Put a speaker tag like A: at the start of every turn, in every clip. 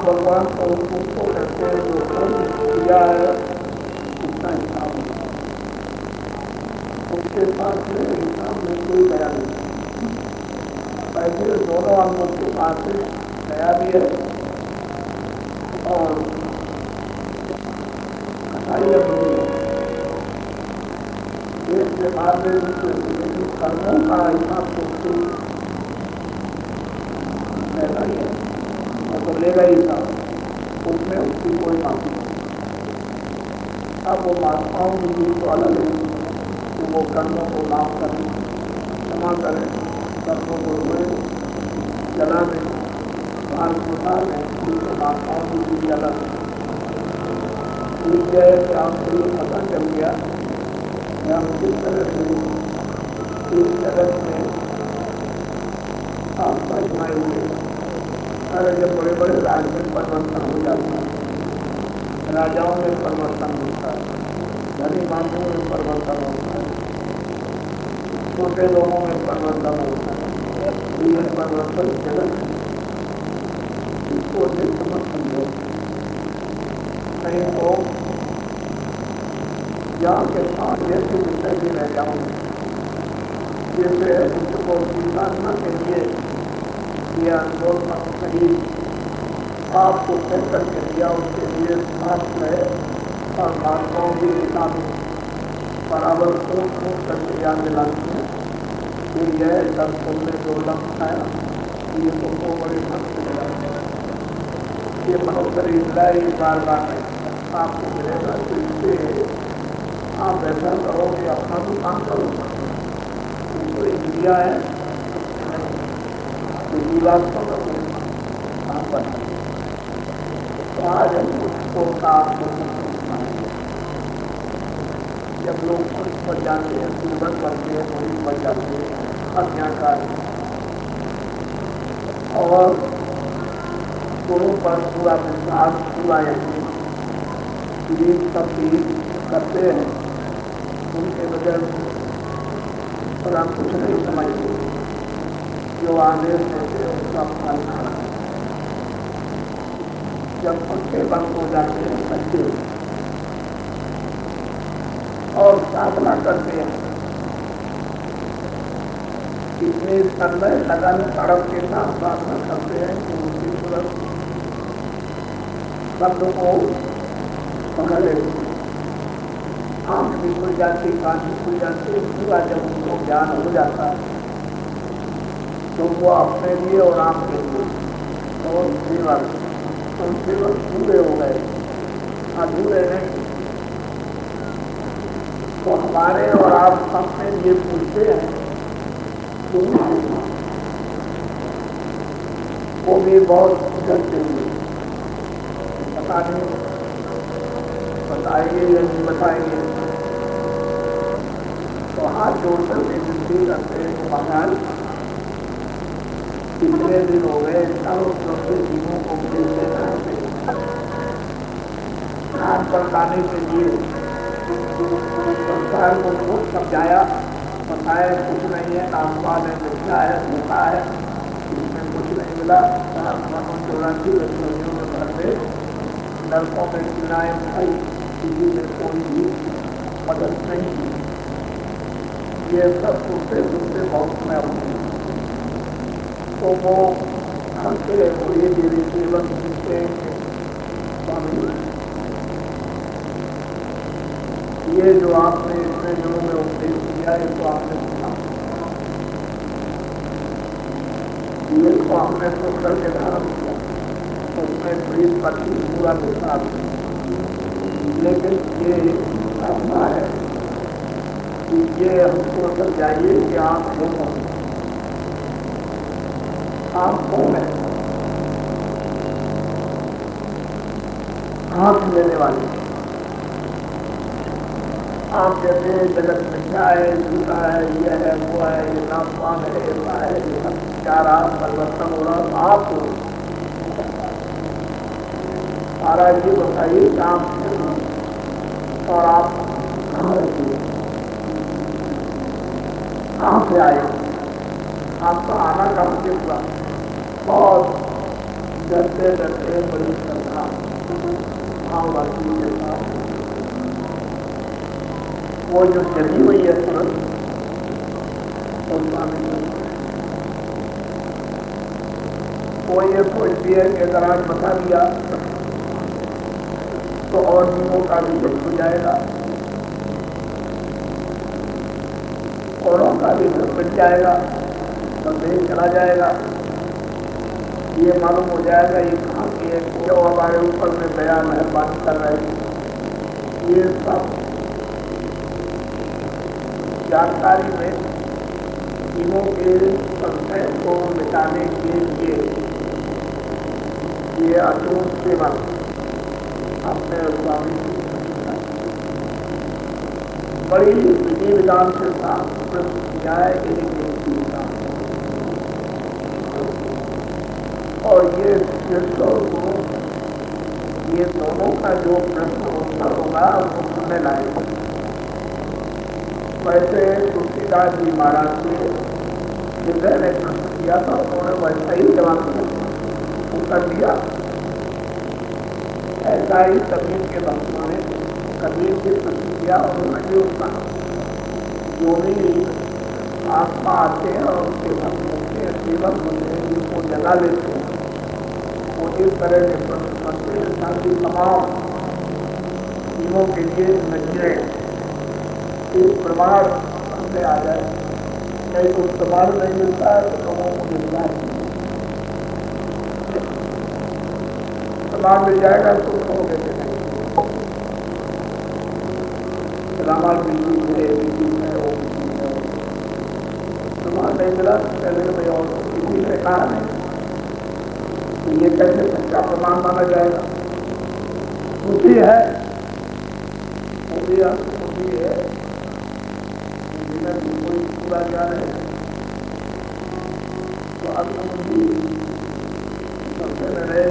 A: भगवान को उनको कहते हैं जो कर्म किया है उसका हिसाब उसके पास में हिसाब में कोई दया नहीं। पैसे दोनों अंगों के पास में दया भी है और कसाई भी है। एक के बाद में कर्मों का हिसाब तो ऐसा ही है तो लेगा ही था, उसमें उसकी कोई माफी नहीं। अब वो महात्माओं की भी तो अलग है कि वो कर्मों को माफ करें, क्षमा करें, कर्मों को रोए जला दें, बाहर उतार दें, उसके महात्माओं की भी अलग है। इसलिए कि आपको ये पता चल गया हम किस तरह से इस जगत में आप आजमाएंगे। अरे जब बड़े बड़े राज में परिवर्तन हो जाता है, राजाओं में परिवर्तन होता है, धनी मानवों में परिवर्तन होता है, छोटे लोगों में परिवर्तन होता है, ये परिवर्तन जगत है, इसको समझ समझो। नहीं तो यहाँ के साथ जैसे विषय भी रह जाऊंगे, जैसे उसको स्वीकारना के लिए यह आंदोलन सही आपको कह करके दिया, उसके लिए साथ है और महात्माओं की किताब बराबर खोज करके याद दिलाती है कि यह सब तुमने जो लक्ष्य है ये तुमको बड़े भक्त मिला, ये मनुष्य शरीर बार बार आपको मिलेगा। तो इससे आप ऐसा करोगे, अपना भी काम करो, तो इंडिया है जीवात्मा का काम बना। तो आज हम उसको आपको जब लोग पुरुष पर जाते हैं, पूर्वज बनते हैं, पुरुष बन जाते हैं अज्ञाकार, और गुरु पर पूरा विश्वास पूरा यकीन तब्दील करते हैं, उनके बगैर और आप कुछ नहीं समझते। जो आदेश देते हैं उसका फल खाना, जब उनके बंद हो जाते हैं सच्चे और साधना करते हैं, इतने समय लगन तड़प के साथ साधना करते हैं कि उनकी तुरंत शब्द को पकड़ लेते, आँख भी खुल जाती, कान भी खुल जाती, पूरा जब उनको ज्ञान हो जाता है तो वो अपने लिए और आपके लिए और सेवक, उन सेवक पूरे हो गए, अधूरे नहीं। तो हमारे और आप अपने लिए पूछते हैं, वो भी बहुत डरते हुए पता नहीं बताएंगे या नहीं बताएंगे। तो हाथ जोड़कर विनती करते हैं, भगवान कितने दिन हो गए सबसे जीवों को मिलते हाथ बरताने के लिए संसार को बहुत समझाया, बताया कुछ नहीं है, आसमान है, मिथ्या है, धोखा है, इसमें कुछ नहीं मिला। 84 रसोइयों में भरते, नरकों में चुनाएं खाई, किसी में कोई भी मदद नहीं की। ये सब सुनते सुनते बहुत समय होते, तो वो हंसते हुए धीरे जीवन जीते। स्वामी ये जो आपने इतने दिनों में उपदेश किया है तो आपने सुना, ये तो आपने सुन करके धारण किया, उसमें प्रीत पति पूरा विश्वास, लेकिन ये अपना है कि ये हमको समझाइए कि आप हो कौन, आप कौन है, हाथ लेने वाले। आप कहते हैं जगत मिथ्या है, झूठा है, ये है, वो है, ये नामवान है, ऐसा है, ये क्या रहा, परिवर्तन हो रहा, आप हो सारा ये बताइए काम और आप कहाँ रहते हैं, कहाँ से आए, आपका आना कहाँ से हुआ। बहुत डरते डरते बड़ी श्रद्धा भाववासी के साथ वो जो जमी हुई है तुरंत, तो स्वामी वो ये सोचती है कि अगर आज बता दिया तो और जीवों का भी दुख हो जाएगा, औरों का भी दुख मिट जाएगा, संदेश चला जाएगा, ये मालूम हो जाएगा ये कहाँ की है, जो हमारे ऊपर में दया मेहरबानी कर रहे हैं। ये सब जानकारी में जीवों के संशय को मिटाने के लिए ये अटूट सेवन अपने स्वामी बड़ी विधि विधान के साथ प्रश्न किया है कि और ये शिष्य और गुरु ये दोनों का जो प्रश्न उत्तर होगा वो सुनने लायक। वैसे तुलसीदास जी महाराज के हृदय ने प्रश्न किया था, उन्होंने वैसा ही जवाब उत्तर दिया। ऐसा ही कबीर के भक्तों ने कबीर से प्रश्न किया और उन्होंने उसका जो भी आत्मा आते हैं और उसके भक्त होते हैं, सेवक होते हैं, जिनको जगा लेते हैं, वो इस तरह के प्रश्न करते हैं ताकि तमाम जीवों के लिए नजरे एक प्रमाण हमने आ जाए। नहीं तो प्रमाण नहीं मिलता है तो लोगों को मिलता है, प्रमाण मिल जाएगा तो लोग कहते नहीं रामायण बिल्कुल है, बिल्कुल है, वो बिल्कुल है, प्रमाण नहीं मिला तो कहते भाई और किसी ने कहा नहीं तो ये कैसे सच्चा प्रमाण माना जाएगा। बुद्धि है, बुद्धि है, जिन्हें कोई पूरा ज्ञान है तो आत्मबुद्धि सबसे रहे,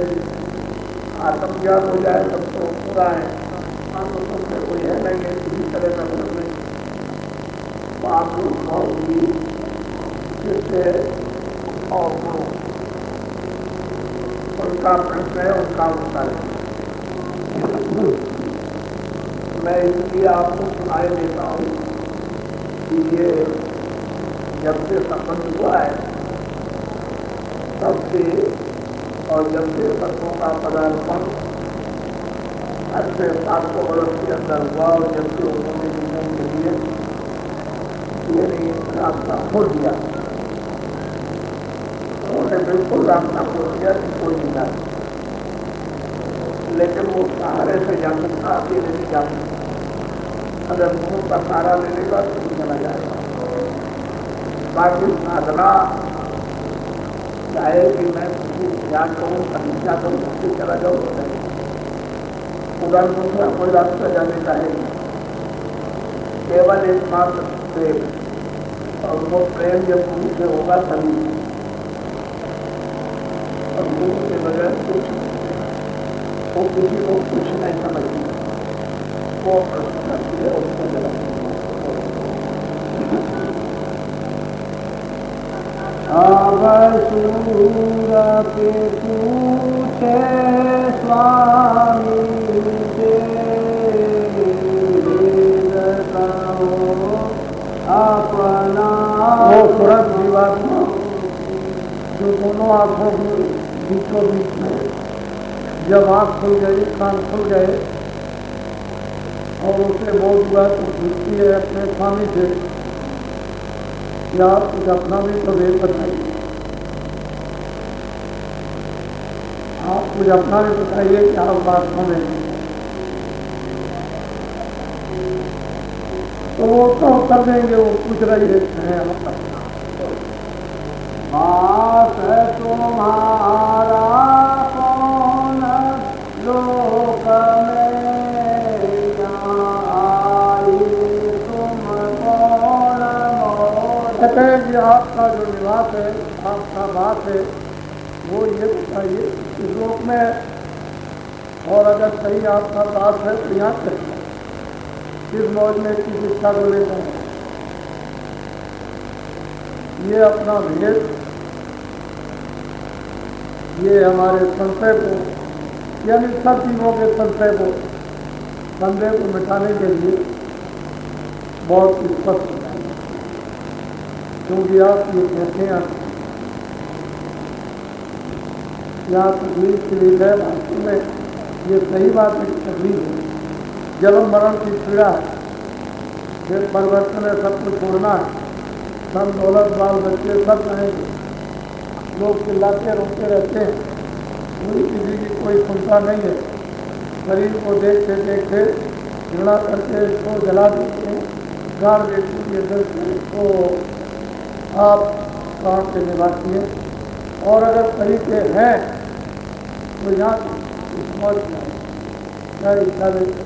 A: आत्मज्ञान हो जाए तब तो पूरा है। तो सबसे कोई है नहीं है किसी तरह का मतलब नहीं। पाप होगी जिससे और उनका प्रश्न है, उनका उत्तर है। मैं इसलिए आपको सुनाई देता हूँ कि ये जब से संबंध हुआ है तब से, और जब से सत्यों का पदार्पण अच्छे 700 वर्ष के अंदर हुआ और जब से उन्होंने जीवन के लिए ये रास्ता खोल दिया, उन्होंने बिल्कुल रास्ता खोल दिया कि कोई नहीं जा सकता। लेकिन वो सहारे से जा सकता, अकेले नहीं जा सकता। अगर गुरु का सहारा ले लेगा तो नहीं चला जाएगा। बाकी साधना चाहे कि मैं क्या करूँ, क्या करूँ, उससे चला जाऊँ तो नहीं। उधर दूसरा कोई रास्ता जाने का है, केवल एकमात्र प्रेम, और वो प्रेम जब गुरु से होगा तभी, और गुरु के बगैर कुछ वो किसी को कुछ नहीं समझती, वो प्रश्न करती है उसको जला।
B: सूर के पूछे स्वामी अपना
A: वो तुरंत जीवात्मा जो दोनों आंखों के बीचों बीच में जब आँख खुल गई, कान खुल गए और उसे बोध हुआ तो पूछती है अपने स्वामी से, क्या आप कुछ अपना भी तो वेद बताइए, आप कुछ अपना भी बताइए कि आप बात सुने। तो वो तो कर देंगे, वो पूछ रही है
B: बात तुम्हारा कौन लोक में आई, तुम कौन
A: कहते हैं कि आपका जो निवास है, आपका बात है, वो ये बताइए इस लोक में, और अगर सही आपका दास है तो यहाँ से किस मौज में की शिक्षा को लेता है। ये अपना भेद, ये हमारे संशय को, यानी सब जीवों के संशय को, संदेह को मिटाने के लिए बहुत स्पष्ट है। क्योंकि आप ये कहते हैं या तकलीफ के लिए है, वास्तव में ये सही बात है कि तकलीफ है, जन्म मरण की पीड़ा है, फिर परिवर्तन है, सब कुछ छोड़ना है, धन दौलत बाल बच्चे सब रहेंगे, लोग चिल्लाते रोते रहते हैं, कोई किसी की कोई सुनता नहीं है। शरीर को देखते देखते घृणा करके इसको जला देते हैं, गाड़ देते हैं, ये दर्शन को आप प्राण के निवासी हैं। और अगर तरीके हैं तो यहाँ मौज क्या इच्छा देते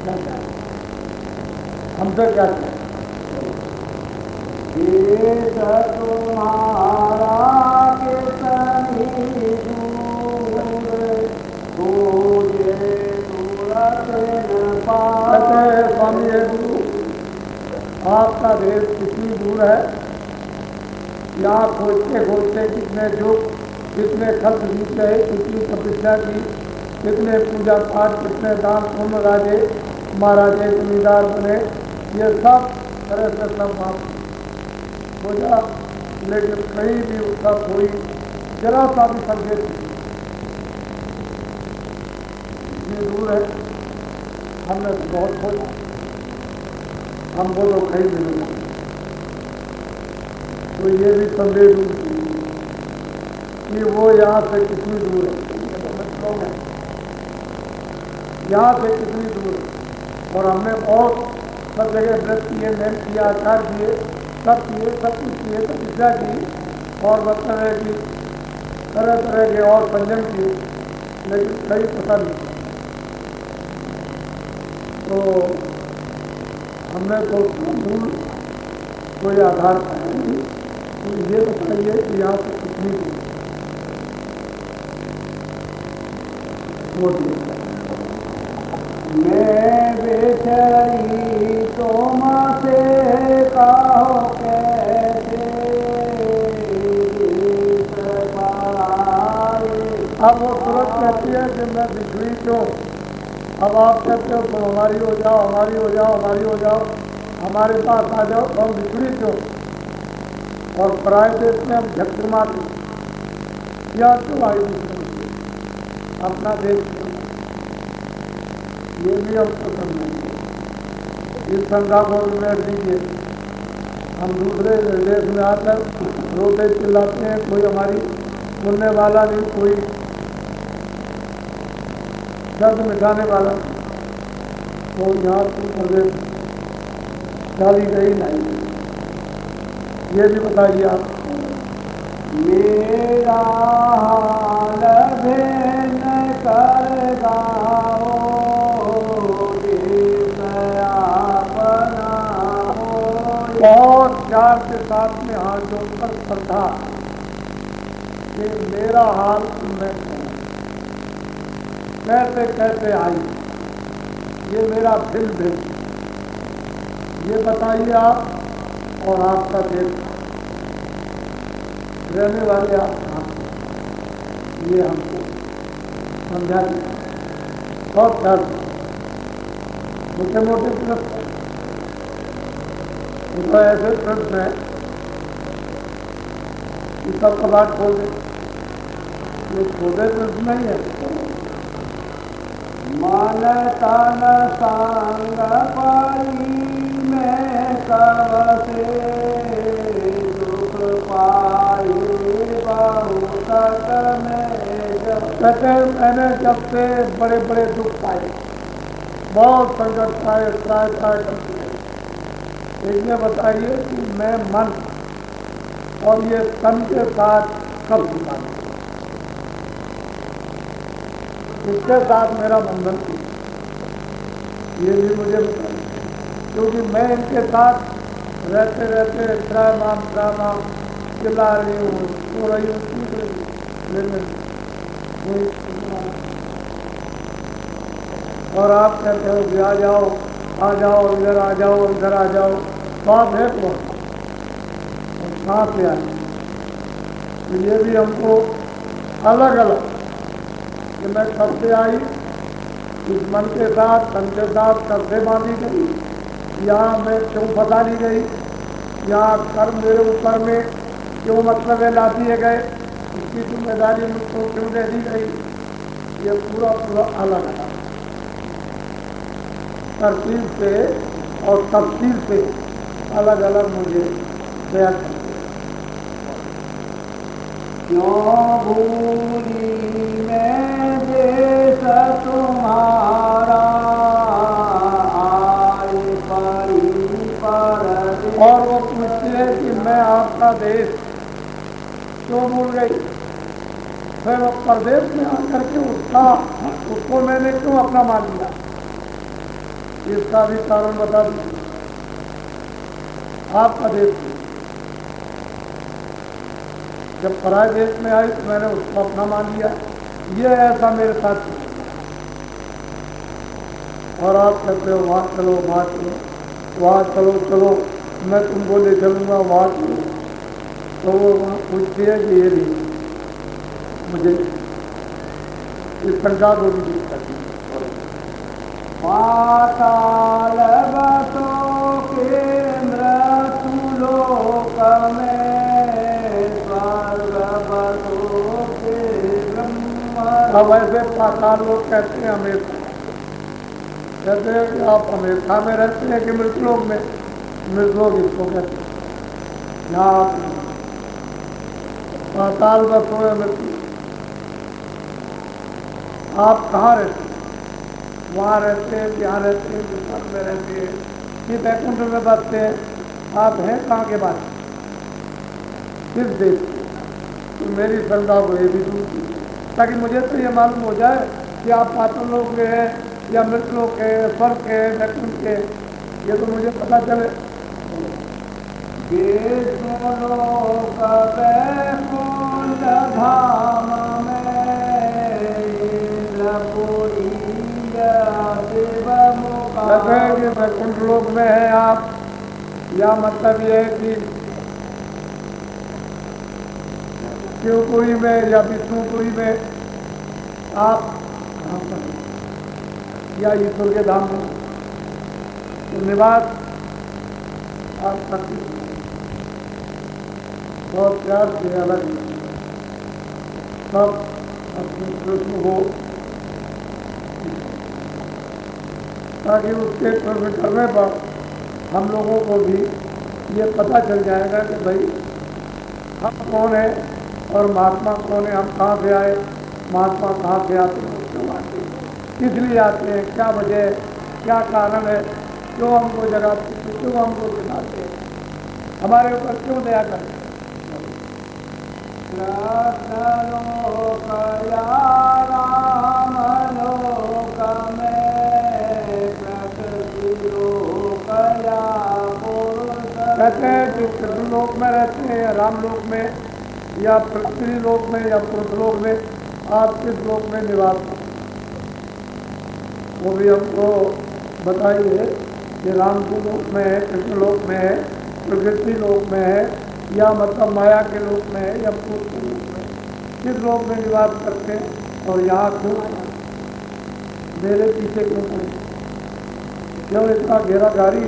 A: क्या हमसे क्या चाहिए?
B: देश तुम्हारा कितनी दूर, तुझे सूरत न पाए।
A: कहते हैं स्वामी है गुरु, आपका देश कितनी दूर है, यहाँ खोजते खोजते कितने युग, कितने खत बीत गए, कितनी तपस्या की, कितने पूजा पाठ, कितने दान पुण्य, राजे महाराजे जमींदार बने, ये सब तरह से सब आप हो जा, लेकिन कहीं भी उसका कोई जरा सा भी संकेत नहीं। इतनी दूर है, हमने तो बहुत खोजा, हमको तो कहीं भी नहीं मिला। तो ये भी संदेह कि वो यहाँ से कितनी दूर है, यहाँ से कितनी दूर है। और हमने बहुत सब जगह व्रत किए, मेहनत किया, आचार किए, सब कुछ किए, तपस्या की और मतलब कि तरह तरह के और संयम किए, लेकिन कहीं पता नहीं। तो हमने तो उसका मूल कोई आधार पाया नहीं। तो ये बताइए कि यहाँ से कितनी दूर
B: मैं बेचारी तुमसे कहो कैसे पाए।
A: अब वो तुरंत कहती है कि मैं बिछड़ी क्यों। अब आप कहते हो तो हमारी हो जाओ, हमारी हो जाओ, हमारी हो जाओ, हमारे पास आ जाओ, तो हम बिछड़ी क्यों। और पराए देश में हम झटके मारते क्या क्यों आई दूसरे, अपना देश क्यों, ये भी हमको समझना चाहिए। इस शंका को उन्हें दीजिए। हम दूसरे देश में आकर रोते चिल्लाते हैं, कोई हमारी सुनने वाला नहीं, कोई दर्द मिटाने वाला, तो यहाँ तुम प्रदेश डाली गई नहीं, ये भी बताइए आप।
B: मेरा हाल भेन कर गाओ,
A: बहुत प्यार के साथ में हाथ जोड़कर श्रद्धा कि मेरा हाल मैं कैसे कैसे आई, ये मेरा दिल दिल, ये बताइए आप। और आपका देश रहने वाले आप कहाँ, ये हमको समझा दिया बहुत प्यार। मोटे मोटे प्रश्न तो ऐसे प्रश्न है कि सब कबाड़ खोल दे, ये छोटे प्रश्न नहीं है।
B: मन तन संग पाई मैं कब से, दुख पाई बहुत में जब।
A: कहते हैं मैंने जब से बड़े बड़े दुख पाए, बहुत संकट पाए, त्राय करते हैं। एक ये बताइए कि मैं मन और ये तन के साथ कब जुड़ा, इसके साथ मेरा बंधन थी, ये भी मुझे बताइए। क्योंकि मैं इनके साथ रहते रहते त्रायमाम चिल्ला रही हूँ, सो रही हूँ, टूट रही हूँ, लेकिन कोई और आप कहते हो कि आ जाओ इधर आ जाओ, इधर आ जाओ, बात है तो कहाँ से आए। तो ये भी हमको अलग अलग कि मैं कब से आई, इस मन के साथ तन के साथ कब से बांधी गई, यहाँ मैं क्यों फंसा ली गई, यहाँ कर्म मेरे ऊपर में क्यों मतलब है ला दिए गए, इसकी जिम्मेदारी मुझको क्यों दे दी गई। ये पूरा अलग अलग तरतीब से और तफसील से अलग अलग मुझे बयान करते हैं।
B: क्यों भूली मैं देश तुम्हारा, आए परी पर।
A: और वो पूछती है कि मैं आपका देश क्यों भूल गई, फिर वो प्रदेश में आकर के उसको मैंने क्यों अपना मान लिया, इसका भी कारण बता दीजिए। आपका देश है। जब पराय देश में आई तो मैंने उसको अपना मान लिया। ये ऐसा मेरे साथ है। और आप कहते हो वहाँ चलो, वहाँ चलो, वहाँ चलो, चलो मैं तुमको ले चलूँगा, वहाँ चलो। तो वो वहाँ पूछती है कि ये नहीं, मुझे इस शंका को भी दिक्कत है।
B: पाताल बसो के मृत्यु लोक में, स्वर्ग बसो के ब्रह्म।
A: अब ऐसे पाताल लोग कहते हैं हमेशा, कहते हैं कि आप अमेरिका में रहते हैं कि मृतलोक में। मृतलोक इसको कहते हैं। यहाँ पाताल बसो है मृत्यु। आप कहाँ रहते हैं? वहाँ रहते हैं, यहाँ रहते हैं, स्वर्ग में रहते हैं, कि बैकुंठ में बसते हैं। आप हैं कहाँ के बाद? किस देश के? तो मेरी श्रद्धा को ये भी दूर की, ताकि मुझे तो ये मालूम हो जाए कि आप पाताल लोक में हैं या मृतलोक के, स्वर्ग के, बैकुंठ के, ये तो मुझे पता चले।
B: लोक बैकुंठ धाम में,
A: कहते हैं कि बैकुंठ लोक में है आप, या मतलब ये है कि शिवपुरी में या विष्णुपुरी में आप, या ईश्वर के धाम में तो निवास आप करती बहुत प्यार से अलग सब अपने प्रश्न हो, ताकि उसके प्रश्न करने पर हम लोगों को भी ये पता चल जाएगा कि भाई हम कौन है और महात्मा कौन है, हम कहाँ से आए, महात्मा कहाँ से आते हैं, क्यों आते हैं, किस लिए आते हैं, क्या वजह है, क्या कारण है, क्यों हमको जगाते हैं, क्यों हमको सिखाते हैं, हमारे ऊपर क्यों दया करते हैं। कहते हैं कि कृष्ण लोक में रहते हैं या राम लोक में या पृथ्वी लोक में या पुरुष लोक में, आप किस लोक में निवास करते हैं, वो भी हमको बताइए कि राम के लोक में है, कृष्ण लोक में है, प्रकृति लोक में है, या मतलब माया के लोक में है, या पुरुष के लोक में है, किस लोक में निवास करते हैं और यहाँ क्यों मेरे पीछे क्यों पड़े, क्यों इतना घेरा घारी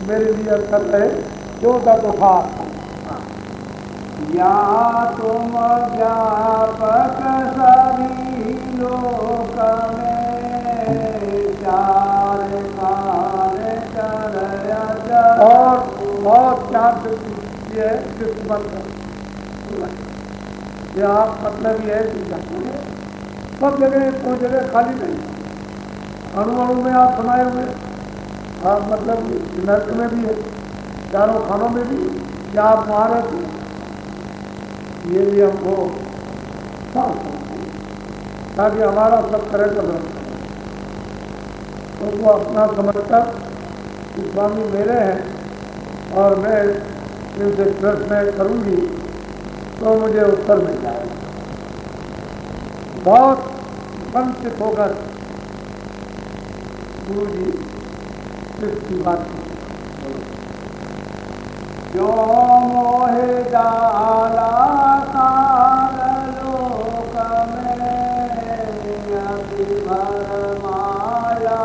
A: मेरे लिए कर रहे, क्यों दर्द उठा।
B: या तुम व्यापक सभी लोक में, चार काल
A: और बहुत चार ये है किस्मत ये आप मतलब ये है कि सब जगह कोई जगह खाली नहीं, अणु अणु में आप समाये हुए, आप मतलब नर्क में भी है, चारों खानों में भी, क्या आप वहाँ रहते हैं, ये भी हमको ताकि हमारा सब तरह का उनको अपना समझकर कि स्वामी मेरे हैं और मैं इनसे प्रश्न करूंगी तो मुझे उत्तर मिल जाएगा। बहुत वंचित होकर गुरु जी इसकी बात की,
B: जो मोहे डाला काल लोक में, अति भर माया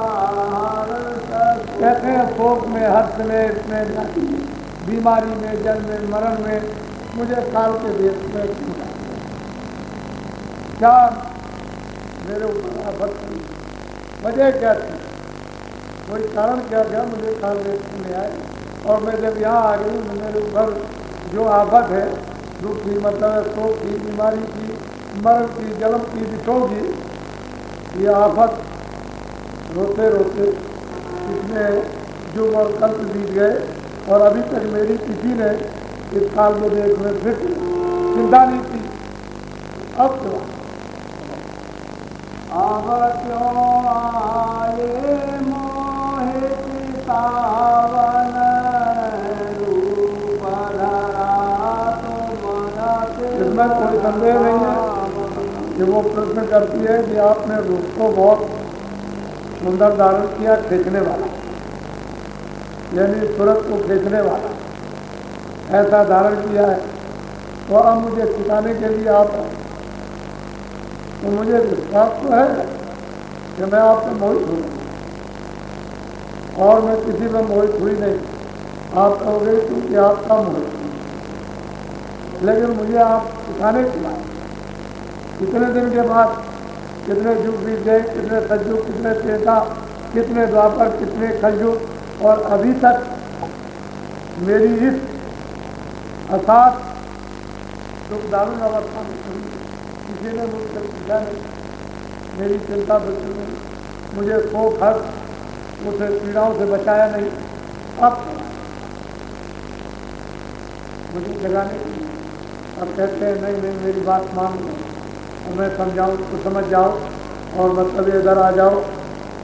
A: कहते हैं शोक में, हर्ष में, इसमें बीमारी में, जन्म में, मरण में मुझे काल के देश में क्यों डालते हैं? क्या मेरे ऊपर आफत थी, वजह क्या थी, कोई कारण क्या था मुझे काल देश में आए, और मैं जब यहाँ आ गई तो मेरे ऊपर जो आफत है, दुख की मतलब शोक की, बीमारी की, मरण की, जन्म की, विषों की, ये आफत रोते रोते इसमें युग और कल्प बीत गए और अभी तक मेरी किसी ने इस काल के देश में फिर चिंता नहीं की। अब तो
B: अब क्यों आए मोहित सावन रूप
A: इसमें कोई संदेह नहीं है कि वो प्रश्न करती है कि आपने रूप को बहुत सुंदर धारण किया, खींचने वाला, यानी सूरत को खींचने वाला ऐसा धारण किया है, तो अब मुझे सिखाने के लिए आप, तो मुझे विश्वास तो है कि मैं आपसे मोहित हूँ और मैं किसी में मोहित हुई नहीं। आप कहोगे क्योंकि आपका मोहित, लेकिन मुझे आप सिखाने के बाद कितने दिन के बाद, कितने युग बीत गए, कितने सतयुग, कितने त्रेता, कितने द्वापर, कितने कलयुग, और अभी तक मेरी इस असाध दुख दारुण अवस्था में किसी ने मुझसे पूछा नहीं, मेरी चिंता बची नहीं, मुझे शोक हर्ष मुझे पीड़ाओं से बचाया नहीं। अब मुझे जगाने के लिए अब कहते हैं नहीं नहीं मेरी बात मान लो और मैं समझाऊँ तो समझ जाओ और मतलब इधर आ जाओ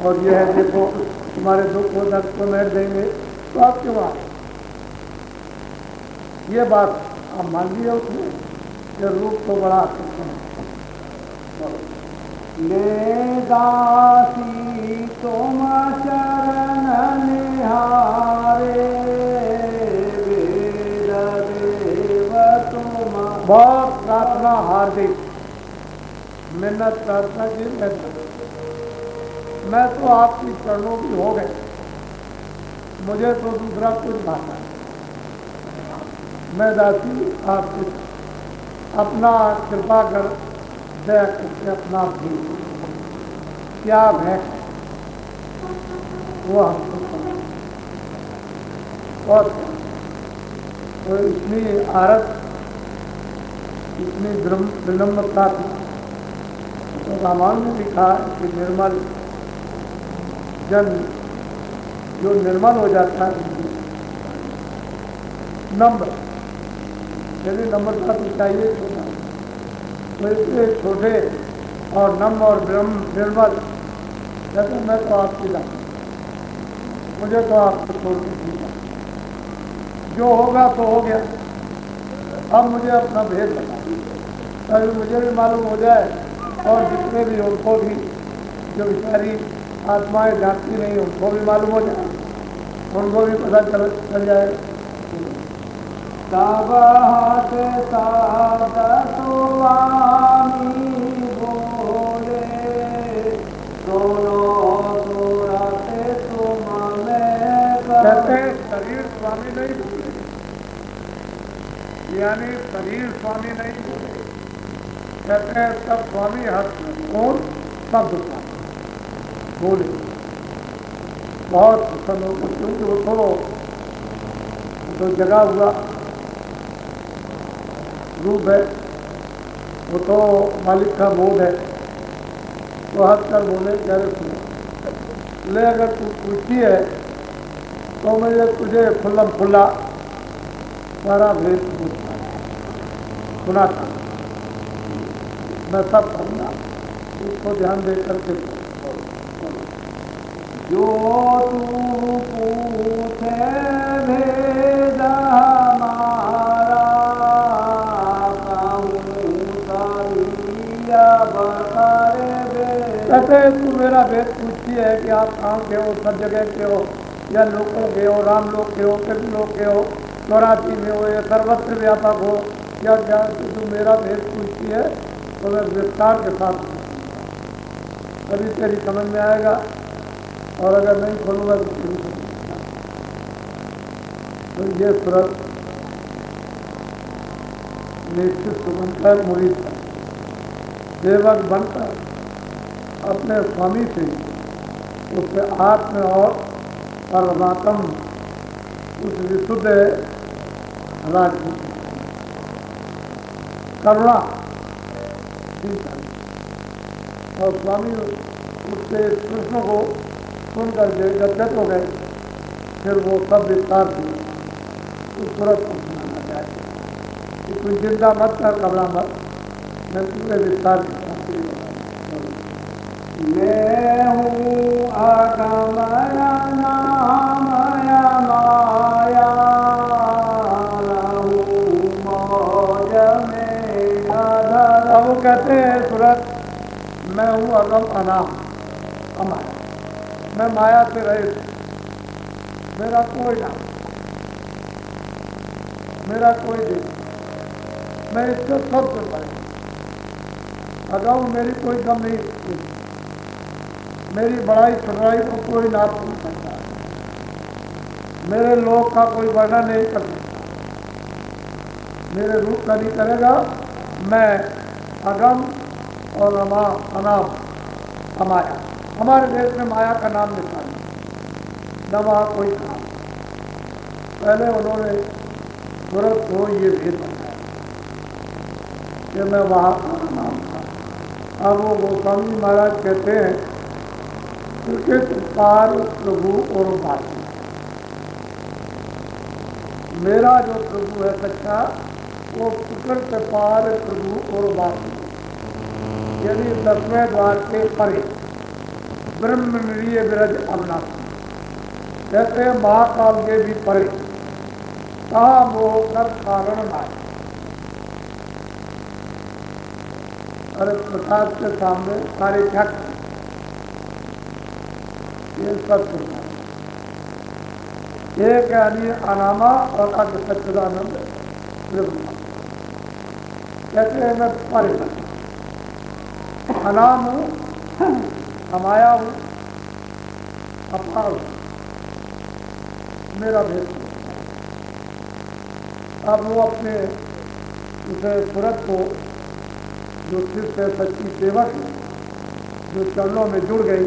A: और ये है देखो तुम्हारे दुख हो दर्द को मेर देंगे, तो आप क्यों आ ये बात आप मान लिया उसमें ये रूप तो बड़ा
B: ले दासी तुम शरण निहारे, वेद देव तुम।
A: बहुत प्रार्थना हार्दिक मिन्नत प्रार्थना की मैं तो आपकी चरणों की हो गई, मुझे तो दूसरा कुछ भाषा है। मैं दासी आप कुछ अपना कृपा कर दया करके अपना भी क्या है वो हमको और तो इतनी आरत, इतनी विनम्रता थी। तो रामायण ने लिखा कि निर्मल जन जो निर्मल हो जाता है, नम्र, यदि नम्रता तो चाहिए तो इतने छोटे और नम्र और निर्मल जैसे मैं तो आपकी लाऊं, मुझे तो आपको छोड़ के दिया, जो होगा तो हो गया। अब मुझे अपना भेद बता तभी मुझे भी मालूम हो जाए और जितने भी उनको भी जो बेचारी आत्माएं जानती नहीं उनको भी मालूम हो जाए, उनको भी पता चल जाएगा।
B: तब हाथ साध स्वामी बोले, दोनों सूरत तुम में।
A: कहते हैं शरीर स्वामी नहीं बोले, यानी शरीर स्वामी नहीं बोले, कहते हैं सब स्वामी हस्त कौन सब दुखा बोले। बहुत प्रसन्न हो क्योंकि वो तो जगा हुआ रूप है, वो तो मालिक का बोध है, तो हंस कर बोले क्या सुने ले, अगर तू पूछती है तो मैं तुझे खुल्लम खुल्ला सारा भेद सुनाता, मैं सब कहूँगा, उसको ध्यान दे करके
B: जो तू पूछे भेद हमारा,
A: कहते तू मेरा भेद पूछती है कि आप कहाँ के हो, सब जगह के हो, या लोगों के हो, राम लोग के हो, कृष्ण लोग के हो, चौरासी में हो, या सर्वत्र व्यापक हो, या क्या तू मेरा भेद पूछती है तो मैं विस्तार के साथ अभी तेरी समझ में आएगा, और अगर नहीं खोलूँगा तो तेरी तो ये सूरत निश्चित बनकर मुरीद था, सेवक बनकर अपने स्वामी से उससे आत्म और परमात्म उस विशुद्ध राजपूत करुणा और स्वामी उससे कृष्ण को सुन करके गदगद हो गए, फिर वो सब विस्तार से उस सूरत को सुनाना चाहते कि कोई चिंता मत कर, घबरा मत, मैं पूरे विस्तार के साथ
B: मैं हूँ अगमय नामय माया, रहूँ मौज में
A: अगम अनाम अमाया। मैं माया से रहित, मेरा कोई नाम, मेरा कोई देश, मैं इससे सबसे परे। अगम मेरी कोई गम नहीं, मेरी बड़ाई छोटाई को कोई नाप नहीं सकता, मेरे लोक का कोई वर्णन नहीं कर सकता, मेरे रूप का नहीं करेगा। मैं अगम और अनाम अमाया। हमारे देश में माया का नाम लिखा है, न वहाँ कोई नाम। पहले उन्होंने सूरत को ये भेद बताया कि मैं वहाँ का नाम था। अब वो गोस्वामी महाराज कहते हैं प्रकृत पार प्रभु और बाकी। मेरा जो प्रभु है सच्चा, वो प्रकृत पार प्रभु और बाकी, यानी 10वें द्वार के परे ब्रह्म निरीय विरज अविनाशी। कहते हैं महाकाल के भी परे, कहा मोह कर कारण नाय। अरे प्रसाद के सामने सारे क्या करें, ये सब सुनना। एक यानी अनामा और अग्र सच्चिदानंद ब्रह्म। कहते हैं मैं परे अनाम हूँ, अमाया हूँ, अपार हूँ, मेरा भेद। अब वो अपने उसे सूरत को जो शिष्य सच्ची सेवक है, जो चरणों में जुड़ गई,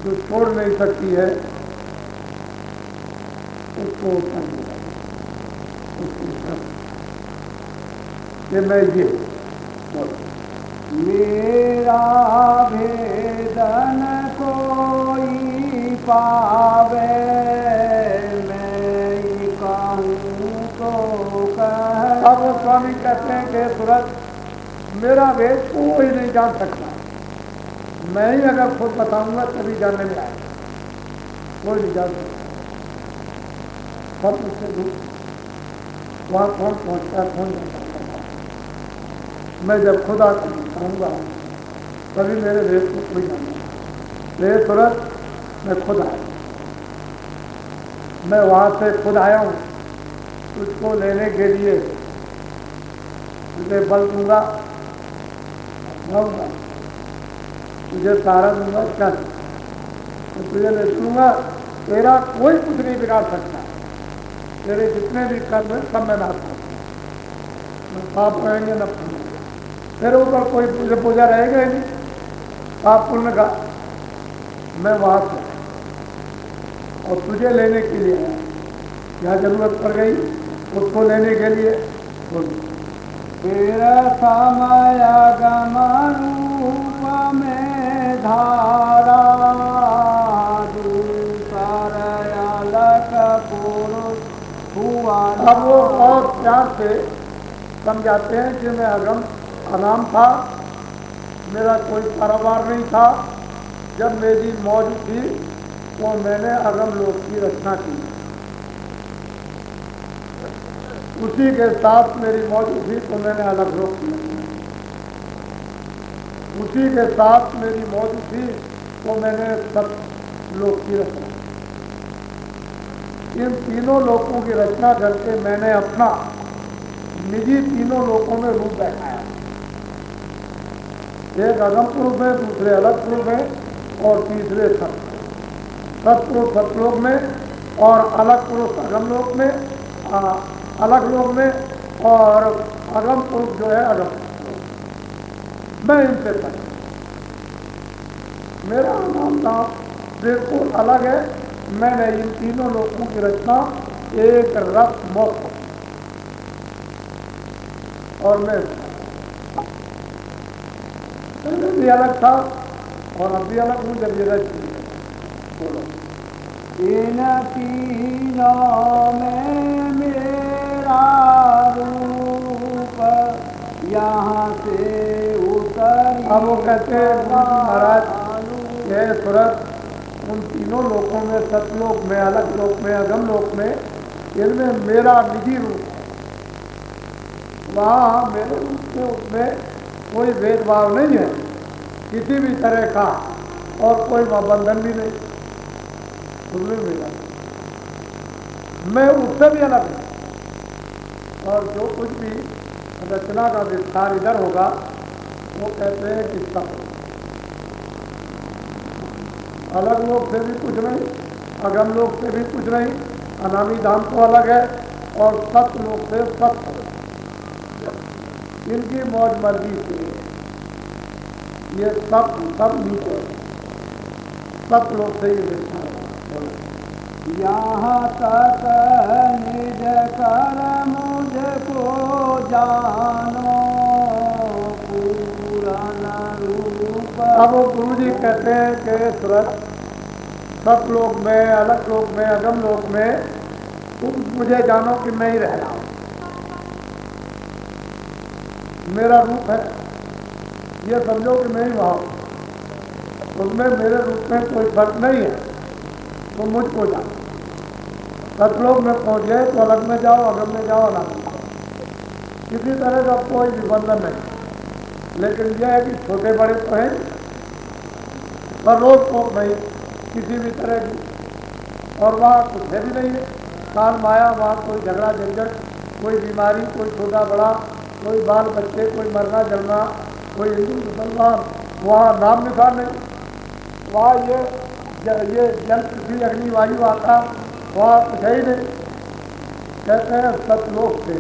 A: जो छोड़ नहीं सकती है, उसको कि मैं ये
B: मेरा भेदन कोई पावे, मैं कहूँ तो कह।
A: अब वो स्वामी कहते हैं कि सूरत मेरा भेद कोई नहीं जान सकता, मैं ही अगर खुद बताऊंगा तभी जानने में आएगा, कोई नहीं जान सकता। सब उससे दूर वहाँ कौन पहुँचता, कौन जानता। मैं जब खुद आकर कहूँगा तभी मेरे भेद को कोई जाना। मेरे सूरत मैं खुद आया, मैं वहाँ से खुद आया हूँ, उसको लेने के लिए तुझे बल दूंगा, दूंगा तुझे सहारा दूंगा, क्या तो तुझे ले दूंगा। तेरा कोई कुछ नहीं बिगाड़ सकता, तेरे जितने भी कर्म हैं सब मैं नाश करता, न पाप रहेंगे न पुण्य, तेरे ऊपर कोई पूजा रहेगा ही नहीं, पाप पुण्य का। मैं वहाँ से और तुझे लेने के लिए आया, क्या जरूरत पड़ गई उसको लेने के लिए।
B: तेरा समय गमरूप में धारा, दूसर अलग पुरुष हुआ।
A: अब वो बहुत प्यार से समझाते हैं कि मैं अगम अनाम था, मेरा कोई कारोबार नहीं था। जब मेरी मौज थी तो मैंने अगम लोक की रचना की, उसी के साथ मेरी मौज थी तो मैंने अलग लोक किया, उसी के साथ मेरी मौज थी तो मैंने सब लोक की रचना। इन तीनों लोकों की रचना करके मैंने अपना निजी तीनों लोकों में रूप दिखाया। एक अगम पुरुष में, दूसरे अलग पुरुष में और तीसरे सत्पुरुष सतलोक में और अलग पुरुष अगम लोक में, अलग लोक में और अगम पुरुष जो है अगम। मैं इनसे तक मेरा नाम बिल्कुल अलग है। मैंने इन तीनों लोगों की रचना एक रस मोक्ष और मैं पहले भी अलग था और अब भी अलग हूँ जब ये रच बोलो।
B: इन तीनों में मेरा रूप यहाँ से उतर।
A: अब वो कहते हैं महाराज ये सूरत उन तीनों लोकों में, सतलोक में, अलग लोक में, अगम लोक में, इनमें मेरा निजी रूप है। वहाँ मेरे रूप में उसमें कोई भेदभाव नहीं है। किसी भी तरह का और कोई वहाँ बंधन भी नहीं, उसमें मिला मैं उससे भी अलग हूँ। और जो कुछ भी रचना का विस्तार इधर होगा वो कहते हैं कि सब अलग लोग से भी कुछ नहीं, अगम लोग से भी कुछ नहीं, अनामी धाम तो अलग है और सत्य लोग से सत्य इनकी मौज मर्जी से ये सब नीचे सत्य लोग से ये विस्तार
B: यहाँ तक निज कर मुझको जानो पूरन रूप।
A: अब वो गुरु जी कहते हैं कि सूरज सब लोग में, अलग लोग में, अगम लोग में तुम मुझे जानो कि मैं ही रह रहा हूँ, मेरा रूप है, ये समझो कि मैं ही वहाँ हूँ, उसमें मेरे रूप में कोई फर्क नहीं है, तो मुझको जाओ। सतलोक में पहुँच गए तो अलग में जाओ, अगम में जाओ, अलग में जाओ, किसी तरह का कोई निबंधन नहीं। लेकिन यह है कि छोटे बड़े तो हैं पर रोक टोक नहीं किसी भी तरह की, और वहाँ कुछ है भी नहीं है काल माया, वहाँ कोई झगड़ा झंझट, कोई बीमारी, कोई छोटा बड़ा, कोई बाल बच्चे, कोई मरना जलना, कोई हिंदू मुसलमान, वहाँ नाम निशान नहीं। वहाँ ये जल पृथ्वी अग्नि वायु आता, वहाँ कुछ है ही नहीं। कहते हैं सतलोक से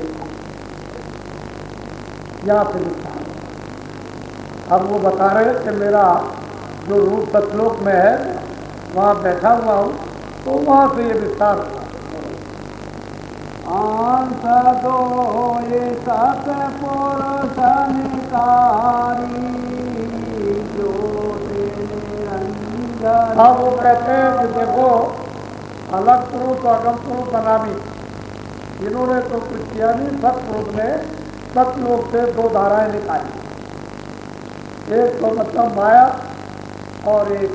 A: यहाँ से विस्तार। अब वो बता रहे कि मेरा जो रूप सतलोक में है वहाँ बैठा हुआ हूँ, तो वहाँ से ये विस्तार हुआ।
B: अंत दो ये सत पुरुष निकारी जो निरंजन।
A: अब वो कहते हैं कि देखो अलग पुरुष अगम पुरुष अनामी इन्होंने तो कुछ किया नहीं, सतपुरुष ने सतलोक से दो धाराएं निकाली, एक तो मतलब माया और एक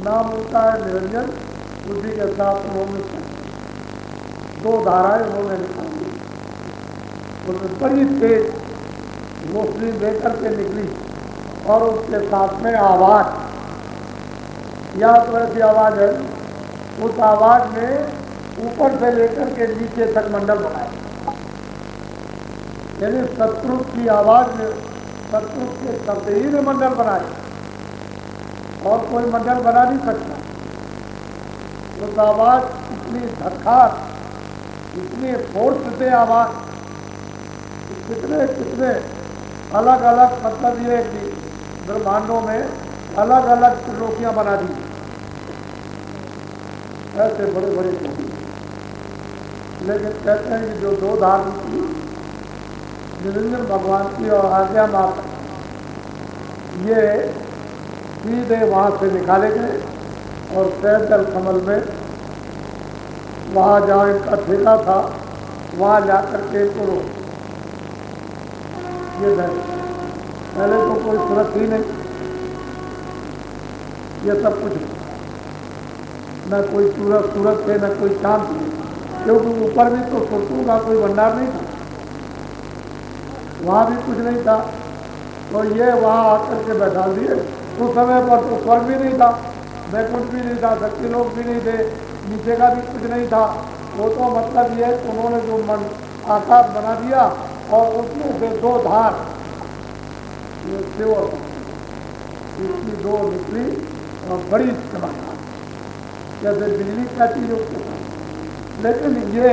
A: नाम होता है निरंजन, बुद्धि के साथ उन्होंने दो धाराएं उन्होंने निकाली। उसमें बड़ी तेज रोशनी लेकर के निकली और उसके साथ में आवाज, या तो ऐसी आवाज है, उस आवाज में ऊपर से लेकर के नीचे तक मंडल बनाए, यानी सतपुरुष की आवाज में सतपुरुष के शब्द ही ने मंडल बनाए और कोई मंडल बना नहीं सकता। उस आवाज इतनी धक्कार, इतनी फोर्स से आवाज, कितने कितने अलग अलग, मतलब ये कि ब्रह्मांडों में अलग अलग त्रिलोकियां बना दी, ऐसे बड़े बड़े लोग। लेकिन कहते हैं कि जो दो धार निकली निरंजन भगवान की और आज्ञा माता, ये सीधे वहाँ से निकाले गए और सैदल कमल में वहाँ जहाँ इनका ठेका था वहाँ जाकर के करो ये पहले तो कोई सूरत ही नहीं, ये सब कुछ न कोई सूरत थे न कोई चांद थे, क्योंकि ऊपर भी तो सुरतों का कोई भंडार नहीं था, वहाँ भी कुछ नहीं था। तो ये वहाँ आकर के बैठा दिए। उस समय पर तो स्वर्ग भी नहीं था, वैकुंठ भी नहीं था, शक्ति लोग भी नहीं थे, नीचे का भी कुछ नहीं था। वो तो मतलब ये उन्होंने जो मन आकाश बना दिया और उसमें से दो धार इसकी दो निकली और बड़ी चमकदार, जैसे बिजली का चीज होती है। लेकिन ये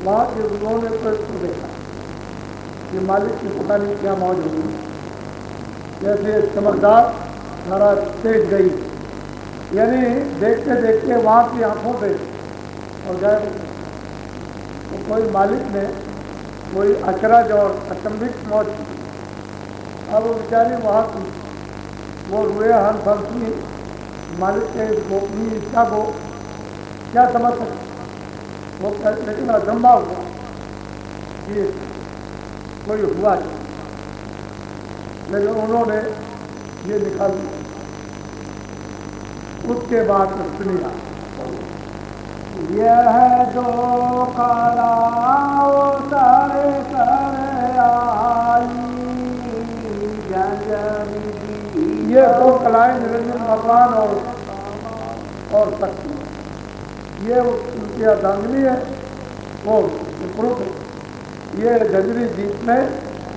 A: वहाँ के उन्होंने तो इसको देखा कि मालिक की पता नहीं क्या मौज होगी, जैसे चमकदार सारा तेज गई, यानी देखते देखते वहाँ की आंखों से और गए। तो कोई मालिक ने कोई अचरज और अचंभित मौज की। अब वो बेचारी वहाँ की वो रुए हंस हंसी मालिक के गोपनीय इच्छा को क्या समझ सकते वो, लेकिन अचंभा हुआ कि कोई हुआ नहीं, लेकिन उन्होंने ये निकाल दिया। उसके बाद सुनिया
B: यह जो कराओ तर कर आई जय
A: ये दो कलाएं निरंजन भगवान और शक्ति, ये उनकी अर्धांगिनी है, वो पुरुष है। ये झंझरी जीत में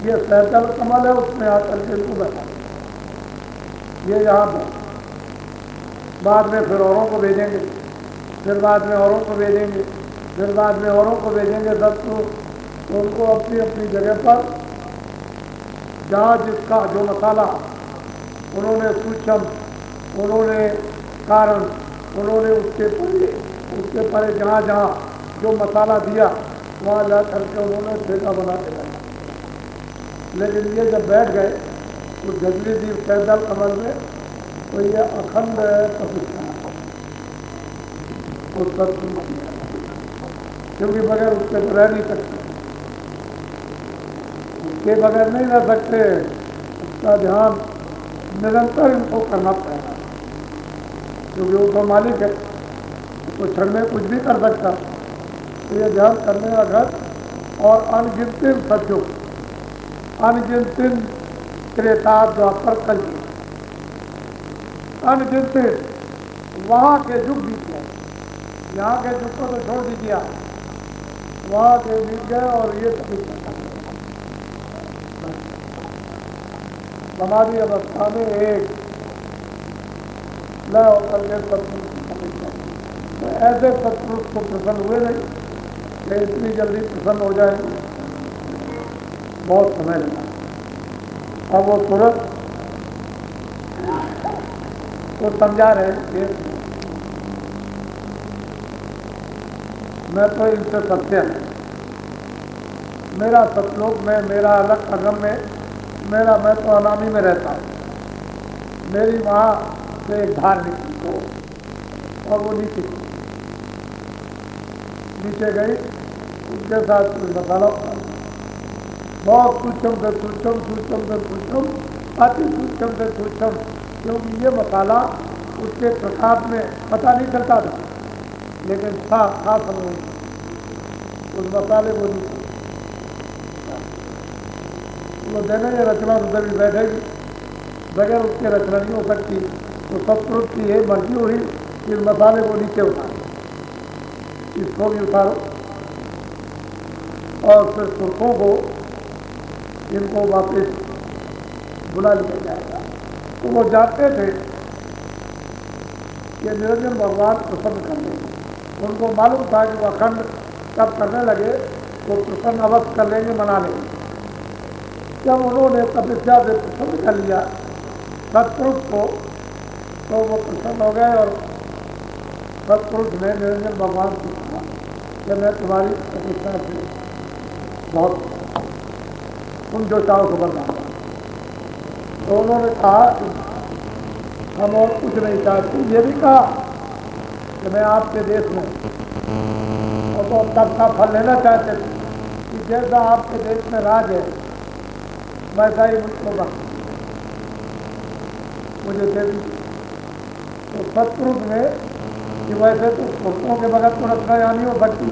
A: ये सहजल कमल है, उसमें आकर के इनको बैठा, ये यहाँ पर बाद में फिर औरों को भेजेंगे, फिर बाद में औरों को भेजेंगे, फिर बाद में औरों को भेजेंगे। सब तो उनको अपनी अपनी जगह पर जहाँ जिसका जो मसाला उन्होंने सूक्ष्म, उन्होंने कारण, उन्होंने उसके परे जहाँ जहाँ जो मसाला दिया वहाँ जा करके उन्होंने ठेका बना के रखा। लेकिन ये जब बैठ गए तो झंझरी द्वीप सहजल कमल में, तो ये अखंड प्रतिष्ठा उस सत्पुरुष की, क्योंकि बगैर उसके तो रह नहीं सकते, उसके बगैर नहीं रह सकते। उसका ध्यान निरंतर इनको करना पड़ेगा, क्योंकि वो तो मालिक है, तो क्षण में कुछ भी कर सकता। तो ये ध्यान करने का घर और अनगिनतिन सतयुग, अनगिनतिन त्रेता द्वापर कलयुग, अनगिनतिन वहाँ के युग बीत गए, यहाँ के युग को तो छोड़ दीजिए, वहाँ के बीत गए और ये कभी समाधि अवस्था में एक लय होकर के सत्पुरुष की समस्या, तो ऐसे सत्पुरुष को प्रसन्न हुए नहीं, कि इतनी जल्दी प्रसन्न हो जाए, बहुत समय लगा। अब वो तुरंत वो समझा रहे कि मैं तो इनसे सत्य है, मेरा सतलोक में, मेरा अलग अगम में, मेरा मैं तो अनामी में रहता हूँ, मेरी वहाँ से एक धार निकली तो, और वो नीचे गई, उसके साथ कुछ मसाला बहुत सूक्ष्म से सूक्ष्म, सूक्ष्म से सूक्ष्म, अति सूक्ष्म से सूक्ष्म, क्योंकि ये मसाला उसके प्रकाश में पता नहीं चलता था, लेकिन था समझ उस मसाले को नहीं, वो देने ये रचना उधर भी बैठेगी, बगैर उसके रचना नहीं हो सकती। तो सत्पुरुष की ये मर्जी हुई, इस मसाले को नीचे उतारो, इसको भी उतारो, और फिर सुरखों को इनको वापस बुला लिया जाएगा। तो वो जानते थे कि निरंजन भगवान प्रसन्न कर लेंगे, उनको मालूम था कि वो अखंड तब करने लगे तो प्रसन्न अवश्य कर लेंगे, मना लेंगे। जब उन्होंने तपस्या से प्रसन्न कर लिया सत्पुरुष को, तो वो प्रसन्न हो गए, और सत्पुरुष ने निरंजन भगवान को कहा कि मैं तुम्हारी तपस्या से बहुत, तुम जो चाहो तो बता। तो उन्होंने कहा हम और कुछ नहीं चाहते, ये भी कहा कि मैं आपके देश में, और तो तब का फल लेना चाहते थे कि जैसा आपके देश में राज है वैसा ही मुझको मुझे दे दी। तो सत्पुरुष में कि वैसे तो पुरुषों के बगैर तो रचना यहाँ नहीं हो सकती,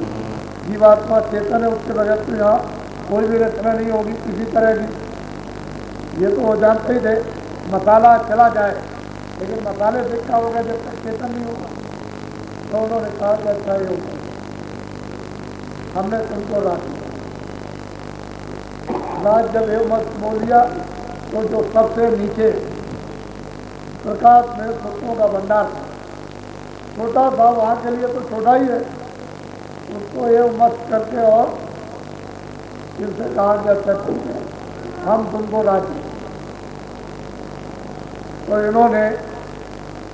A: जीवात्मा चेतन है, उसके बगैर तो यहाँ कोई भी रचना नहीं होगी किसी तरह की। ये तो वो जानते ही थे, मसाला चला जाए, लेकिन मसाले से क्या होगा जब तक चेतन नहीं होगा। तो उन्होंने कहा कि अच्छा ही होगा, हमने तुमको राज दिया। राज जब ये मत बोल दिया, तो जो सबसे नीचे प्रकाश में सुखों का भंडार था, छोटा था, वहाँ के लिए तो छोटा ही है, उसको ये मस्त करके और फिर से कहा कि अच्छा ठीक है, हम तुमको राजी। तो इन्होंने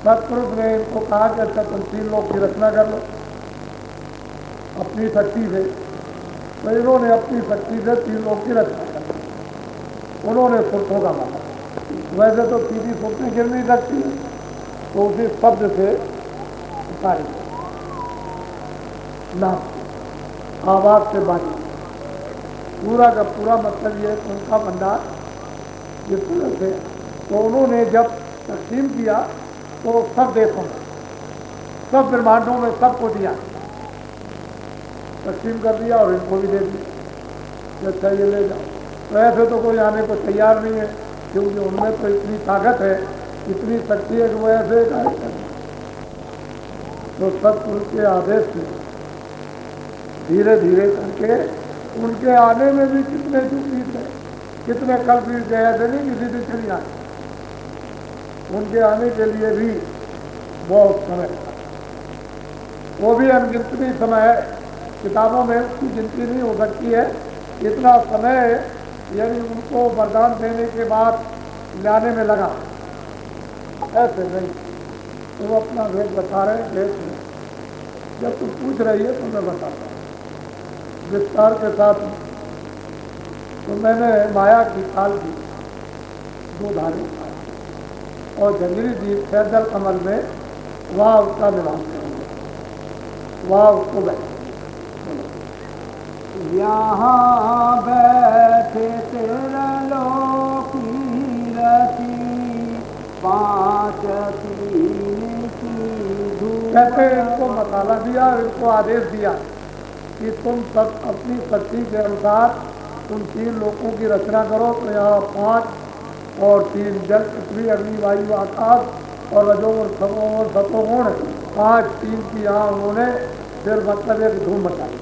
A: सत्पुरुष ने इनको कहा कि अच्छा तुम 3 लोग की रचना कर लो अपनी शक्ति से। तो इन्होंने अपनी शक्ति से 3 लोग की रचना कर ली। उन्होंने सुरखों का माना, वैसे तो सीधी सुरखें गिर नहीं सकती, तो उसी शब्द से उतारी नाम आवाज से बाजी, पूरा का पूरा मतलब ये उनका भंडार जिस तरह से। तो उन्होंने जब तकसीम किया तो सब देशों में, सब ब्रह्मांडों में सबको दिया, तकसीम कर दिया और इनको भी दे दिया, अच्छा ये ले जाओ। तो ऐसे तो कोई आने को तैयार नहीं है, क्योंकि उनमें तो इतनी ताकत है इतनी शक्ति है कि वो ऐसे गायब कर तो सतपुरुष के आदेश से धीरे धीरे करके उनके आने में भी कितने दुख बीते, कितने कल बीत गए, ऐसे नहीं किसी दिन चली आए। उनके आने के लिए भी बहुत समय, वो भी अनगिनती समय है, किताबों में उसकी गिनती नहीं हो सकती है। इतना समय यानी उनको वरदान देने के बाद लाने में लगा, ऐसे नहीं। वो अपना वेद बता रहे हैं, वेद में जब तुम पूछ रही है तो मैं बताता हूँ विस्तार के साथ। तो मैंने माया की काल की दो धारे और जंगली द्वीप सैदल कमल में वहाँ उसका निवास करेंगे, वहाँ उसको बैठे।
B: यहाँ बैठे तेरा लोकी रची पाँच तीन की धूप।
A: कहते इनको मसाला दिया, इनको आदेश दिया कि तुम सब अपनी शक्ति के अनुसार तुम 3 लोकों की रचना करो। तो यहाँ 5 और 3 जल, पृथ्वी, अग्नि, वायु, आकाश और रजोगुण और सतोगुण 5 3 की यहाँ उन्होंने फिर मतलब एक धूम मचाई।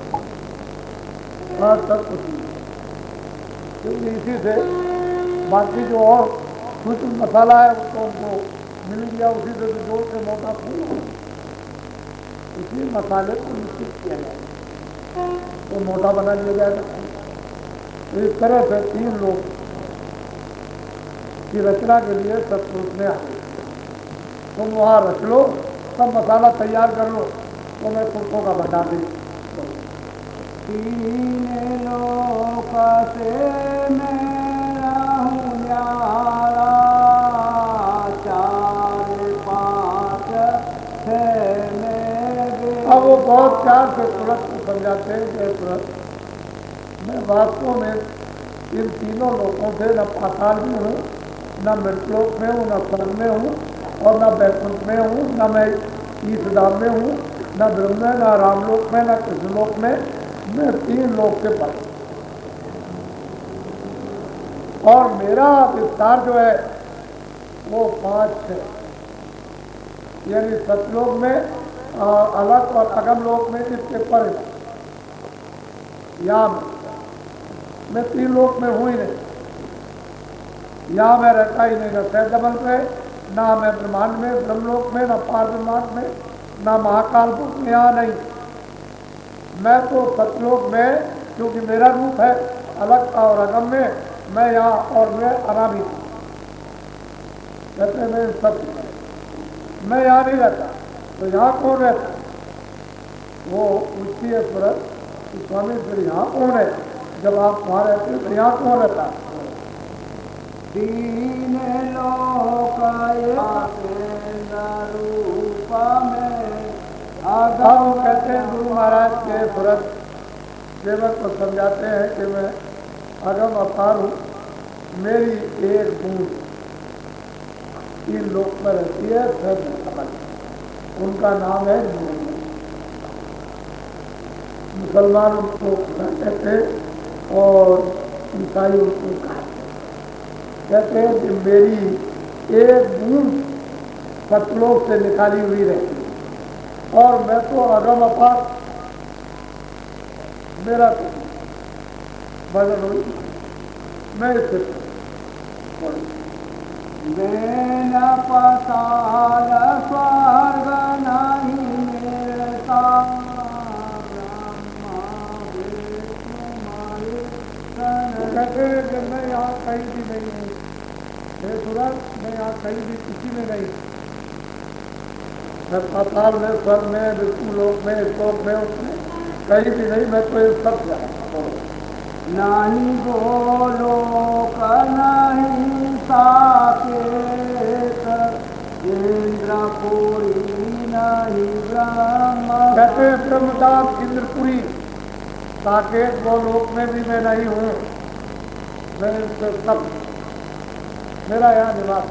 A: सब कुछ क्योंकि इसी से बाकी जो और कुछ मसाला है उसको उनको मिल गया, उसी से जोर से मोटा फूल उसी मसाले को निश्चित किया जाए तो मोटा बना लिया जाएगा। तो इस तरह से 3 लोग की रचना के लिए सतपुरुष ने आए। तुम वहाँ रच लो, सब मसाला तैयार कर लो तो मैं पुरुषों का बता दी।
B: 3 लोक से मैं रहूं न्यारा, 4 5 6 में।
A: अब वो बहुत प्यार से तुरंत को समझाते हैं कि तुरंत मैं वास्तव में इन 3 लोकों से न पाताल में हूँ, न मृतलोक में हूँ, न स्वर्ग में हूँ और न वैकुंठ में हूँ, न मैं ईशधाम में हूँ, न ब्रह्म में, न रामलोक में, न कृष्णलोक में। मैं 3 लोक से पर और मेरा विस्तार जो है वो 5 है, यानी सतलोक में अलग और अगम लोक में इसके पर है। या मैं 3 लोक में हूँ ही नहीं, या मैं रहता ही नहीं, न सैदमल में, ना मैं ब्रह्मांड में, ब्रह्मलोक में, न पार ब्रह्मांड में, ना महाकाल में, यहाँ नहीं। मैं तो सतलोक में, क्योंकि मेरा रूप है अलग और अगम में, मैं यहाँ और मैं अनामी कहते हैं। मैं सत्य, मैं यहाँ नहीं रहता तो यहाँ कौन रहता? वो पूछती है सूरत कि स्वामी फिर यहाँ कौन है? जब आप वहाँ रहते हो तो यहाँ कौन रहता?
B: 3 लोक रूप में।
A: अब कहते हैं गुरु महाराज के सूरत सेवक को समझाते हैं कि मैं अगम अपार हूँ, मेरी एक बूंद 3 लोक में रहती है, सब उनका नाम है नूर। मुसलमान उनको कहते हैं और ईसाई उनको कहते हैं कि मेरी एक बूंद सतलोक से निकाली हुई रहती है और मैं तो अगम अपार, मेरा तो बदल हुई, मैं इससे
B: मैं न पाताल स्वर्ग नहीं मिलता,
A: कहते हैं कि मैं यहाँ कहीं भी नहीं हूँ, हे सूरज मैं यहाँ कहीं भी किसी में नहीं, मैं पाताल में, स्वर्ग में, विष्णु लोक में, श्लोक में, उसमें कहीं भी नहीं। मैं तो ये सब
B: नहीं बोलो नहीं साकेत इंद्रपुरी नहीं ब्रह्म।
A: कहते हैं ब्रह्मदास इंद्रपुरी साकेत वो लोक में भी मैं नहीं हूँ, मैं सब मेरा यहाँ निवास।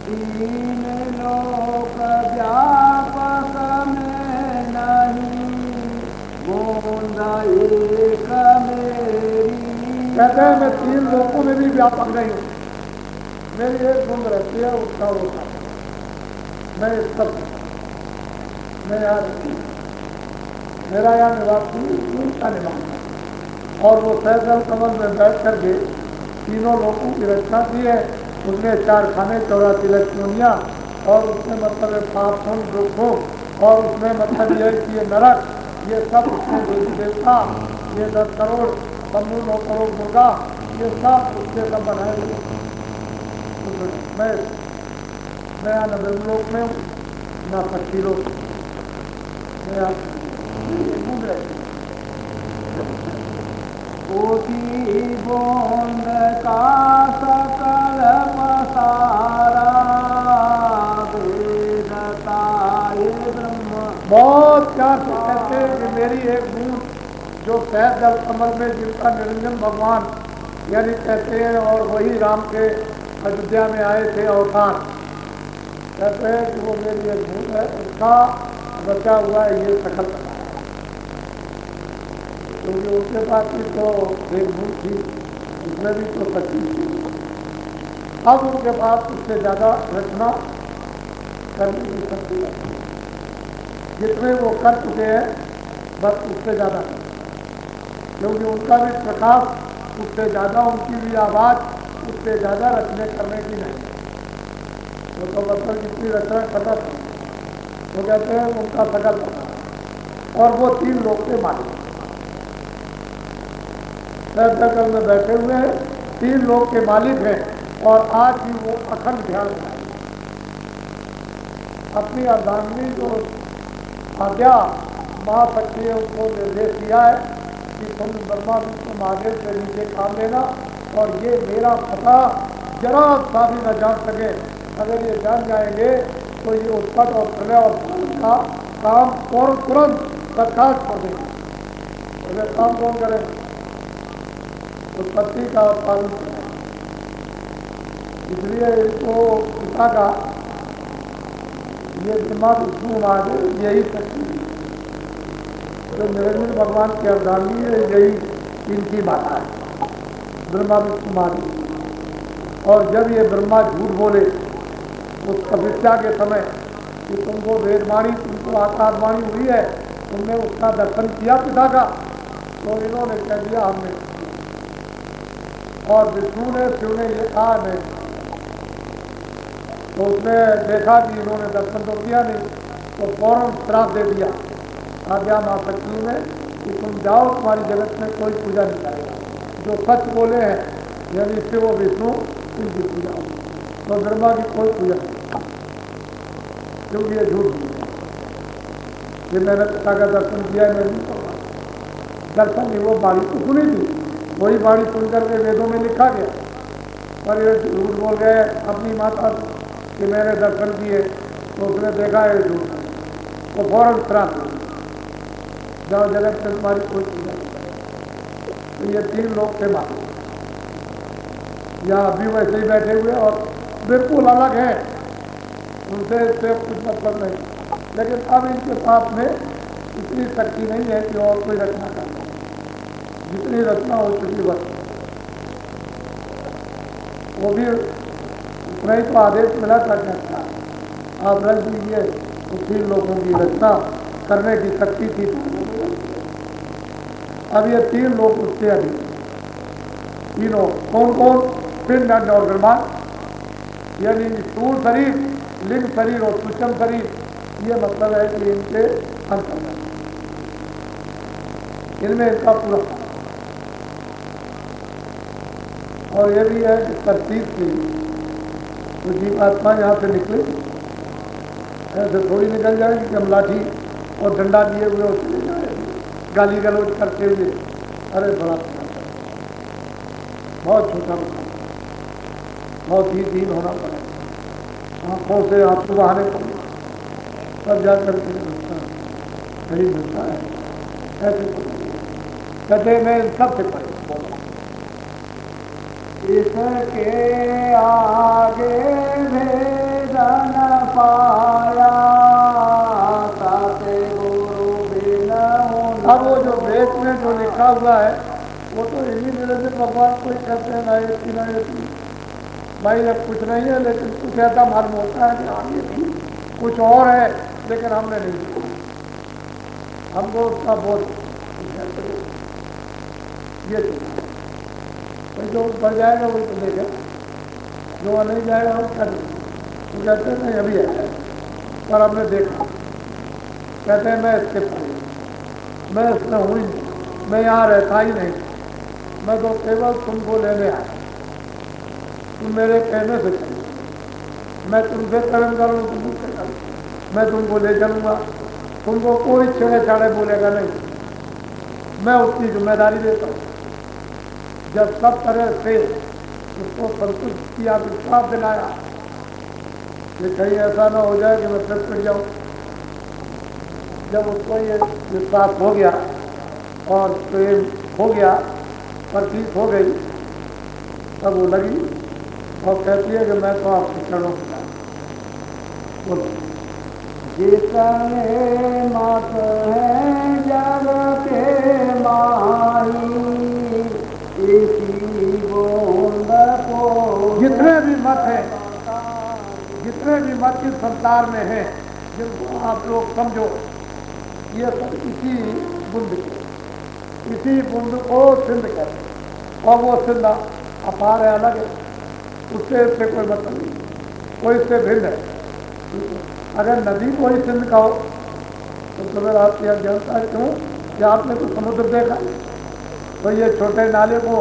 B: 3 लोक व्यापक में नहीं, बूंद एक मेरी।
A: कहते हैं मैं 3 लोकों में भी व्यापक नहीं हूँ, मेरी एक बूंद रहती है उसका होता है, मैं इस पर मैं यहाँ रहती हूँ, मेरा यहाँ निवास का निवास। और वो सैदल कमल में बैठ करके तीनों लोगों की रचना की है। उसमें 4 खाने 84 लक्ष्मणियाँ, और उसमें मतलब है पाप दुखों, और उसमें मतलब यह कि ये नरक, ये सब उसमें देवी देवता, ये 10 करोड़ समूह 9 करोड़ दुर्गा, ये सब उसके सब बनाए हुए। मैं यहाँ न ब्रह्मलोक में हूँ न पक्षी लोक, मैं यहाँ घूम रहे
B: उसी बूंद का सकल पसारा वेदता ये ब्रह्म।
A: बहुत प्यार से कहते हैं कि मेरी एक बूंद जो शहद जल कमल में जिनका निरंजन भगवान यानी कहते हैं, और वही राम के अयोध्या में आए थे अवतार, कहते हैं कि वो मेरी एक बूंद है, उसका बचा हुआ है ये सकल पसारा। क्योंकि उसके पास भी तो एक बूंद थी, उसमें भी तो शक्ति थी। अब उनके पास उससे ज़्यादा रचना करने की शक्ति है, जितने वो कर चुके हैं बस उससे ज़्यादा, क्योंकि उनका भी प्रकाश उससे ज़्यादा, उनकी भी आवाज़ उससे ज़्यादा रचने करने की नहीं। तो मतलब जितनी रचना करता था वो कहते हैं उनका सकल पता। और वो 3 लोग के मालिक सर्कल में बैठे हुए हैं, 3 लोग के मालिक हैं, और आज भी वो अखंड ध्यान में अपनी अर्धांगिनी जो आज्ञा महाशक्ति है उनको निर्देश दिया है कि तुम ब्रह्मा विष्णु महादेव से नीचे काम लेना, और ये मेरा पता जरा सा भी न जान सके। अगर ये जान जाएंगे तो ये उत्पत्ति और प्रलय और पालन का काम तुरंत तत्काल कर देंगे। अगर काम कौन करें? उत्पत्ति का पालन करें। इसलिए इसको पिता का ये ब्रह्मा विष्णु महादेव यही शक्ति है, जो निरंजन भगवान की अर्धांगिनी है, यही इनकी माता है ब्रह्मा विष्णु महादेव। और जब ये ब्रह्मा झूठ बोले उस तपस्या के समय कि तुमको वेदवाणी, तुमको आकाशवाणी हुई है, तुमने उसका दर्शन किया पिता का, तो इन्होंने कह दिया हमने, और विष्णु ने शिव ने ये कहा नहीं, तो उसने देखा कि इन्होंने दर्शन तो किया नहीं, तो फौरन श्राप दे दिया आज्ञा माँ शक्ति ने कि तुम जाओ, तुम्हारी जगत में कोई पूजा नहीं करेगा, जो सच बोले हैं यानी शिव और विष्णु इनकी पूजा हो, तो ब्रह्मा की कोई पूजा नहीं, क्योंकि ये झूठ बोले। ये मैंने पिता का दर्शन किया है, मैं नहीं कहूँगा दर्शन नहीं, वो बाणी तो सुनी थी, वही बाणी सुन करके वेदों में लिखा गया, पर ये झूठ बोल गए अपनी माता कि मैंने दर्शन किए, तो उसने देखा है झूठ, तो फौरन श्राप जाओ जगत में तुम्हारी कोई पूजा नहीं करेगा। तो ये 3 लोग थे माता, यहाँ अभी वैसे ही बैठे हुए और बिल्कुल अलग हैं, उनसे इससे कुछ मतलब नहीं, लेकिन अब इनके पास में इतनी शक्ति नहीं है कि और कोई रचना कर, जितनी रचना हो चुकी बस वो भी उतना ही तो आदेश मिला था कि आप रख दीजिए, तो 3 लोगों की रचना करने की शक्ति थी। अब ये 3 लोग उससे अधिक, तीनों कौन कौन? पिंड अंड और ब्रह्मांड, यानी स्थूल शरीर, लिंग शरीर और सूक्ष्म शरीर, ये मतलब है कि इनके अंतर इनमें इनका पूरा, और ये भी है कि तरतीब से तो जीवात्मा यहाँ से निकले, ऐसे थोड़ी निकल जाएगी कि हम लाठी और डंडा लिए हुए और चले जाए गाली गलौज करते हुए। अरे बड़ा बहुत छोटा बना, बहुत ही दीन होना पड़ेगा, आँखों से आंसू बहाने पड़े, तब जा करके सही मिलता है। ऐसे कहते मैं सबसे पढ़े बोला,
B: इसके आगे भेद न पाया ताते गुरु बिना।
A: अब वो जो वेद में जो लिखा हुआ है वो तो इन्हीं निरंजन भगवान को ही कहते हैं, नायकी नायकी, भाई अब कुछ नहीं है, लेकिन कुछ ऐसा मालूम होता है कि हाँ ये भी कुछ और है, लेकिन हमने नहीं देखा, हमको उसका बहुत ये कोई जो बढ़ जाएगा वही तो देखे, जो नहीं जाएगा वो क्या तो कहते हैं नहीं अभी है, पर हमने देखा, कहते हैं मैं इसके पढ़ी, मैं इसमें हुई नहीं, मैं यहाँ रहता ही नहीं, मैं तो केवल तुमको लेने आया, तुम मेरे कहने से चलो, मैं तुमसे कर्म करूँ तुम मुझसे करो, मैं तुमको ले चलूँगा, तुमको कोई छेड़े छाड़े बोलेगा नहीं, मैं उसकी जिम्मेदारी लेता हूँ। जब सब तरह से उसको संतुष्ट किया, विश्वास दिलाया कि कहीं ऐसा ना हो जाए कि मैं फिर पिट जाऊँ, जब उसको ये विश्वास हो गया और प्रेम हो गया, प्रतीत हो गई, तब वो लगी और कहती है कि मैं तो आपके चरणों में बोलो
B: जितने मत हैं जग के माही, इसी बूंद को
A: जितने भी मत हैं, जितने भी मत इस संसार में हैं, जिनको आप लोग समझो, ये सब इसी बूंद को सिंध कहते हैं, और वो सिंध अपार है, अलग है, उससे इससे कोई मतलब नहीं, कोई इससे भिन्न है। अगर नदी को ही सिंध कहो तो तुम्हें आपकी अज्ञानता क्यों कि आपने तो समुद्र देखा, तो ये छोटे नाले को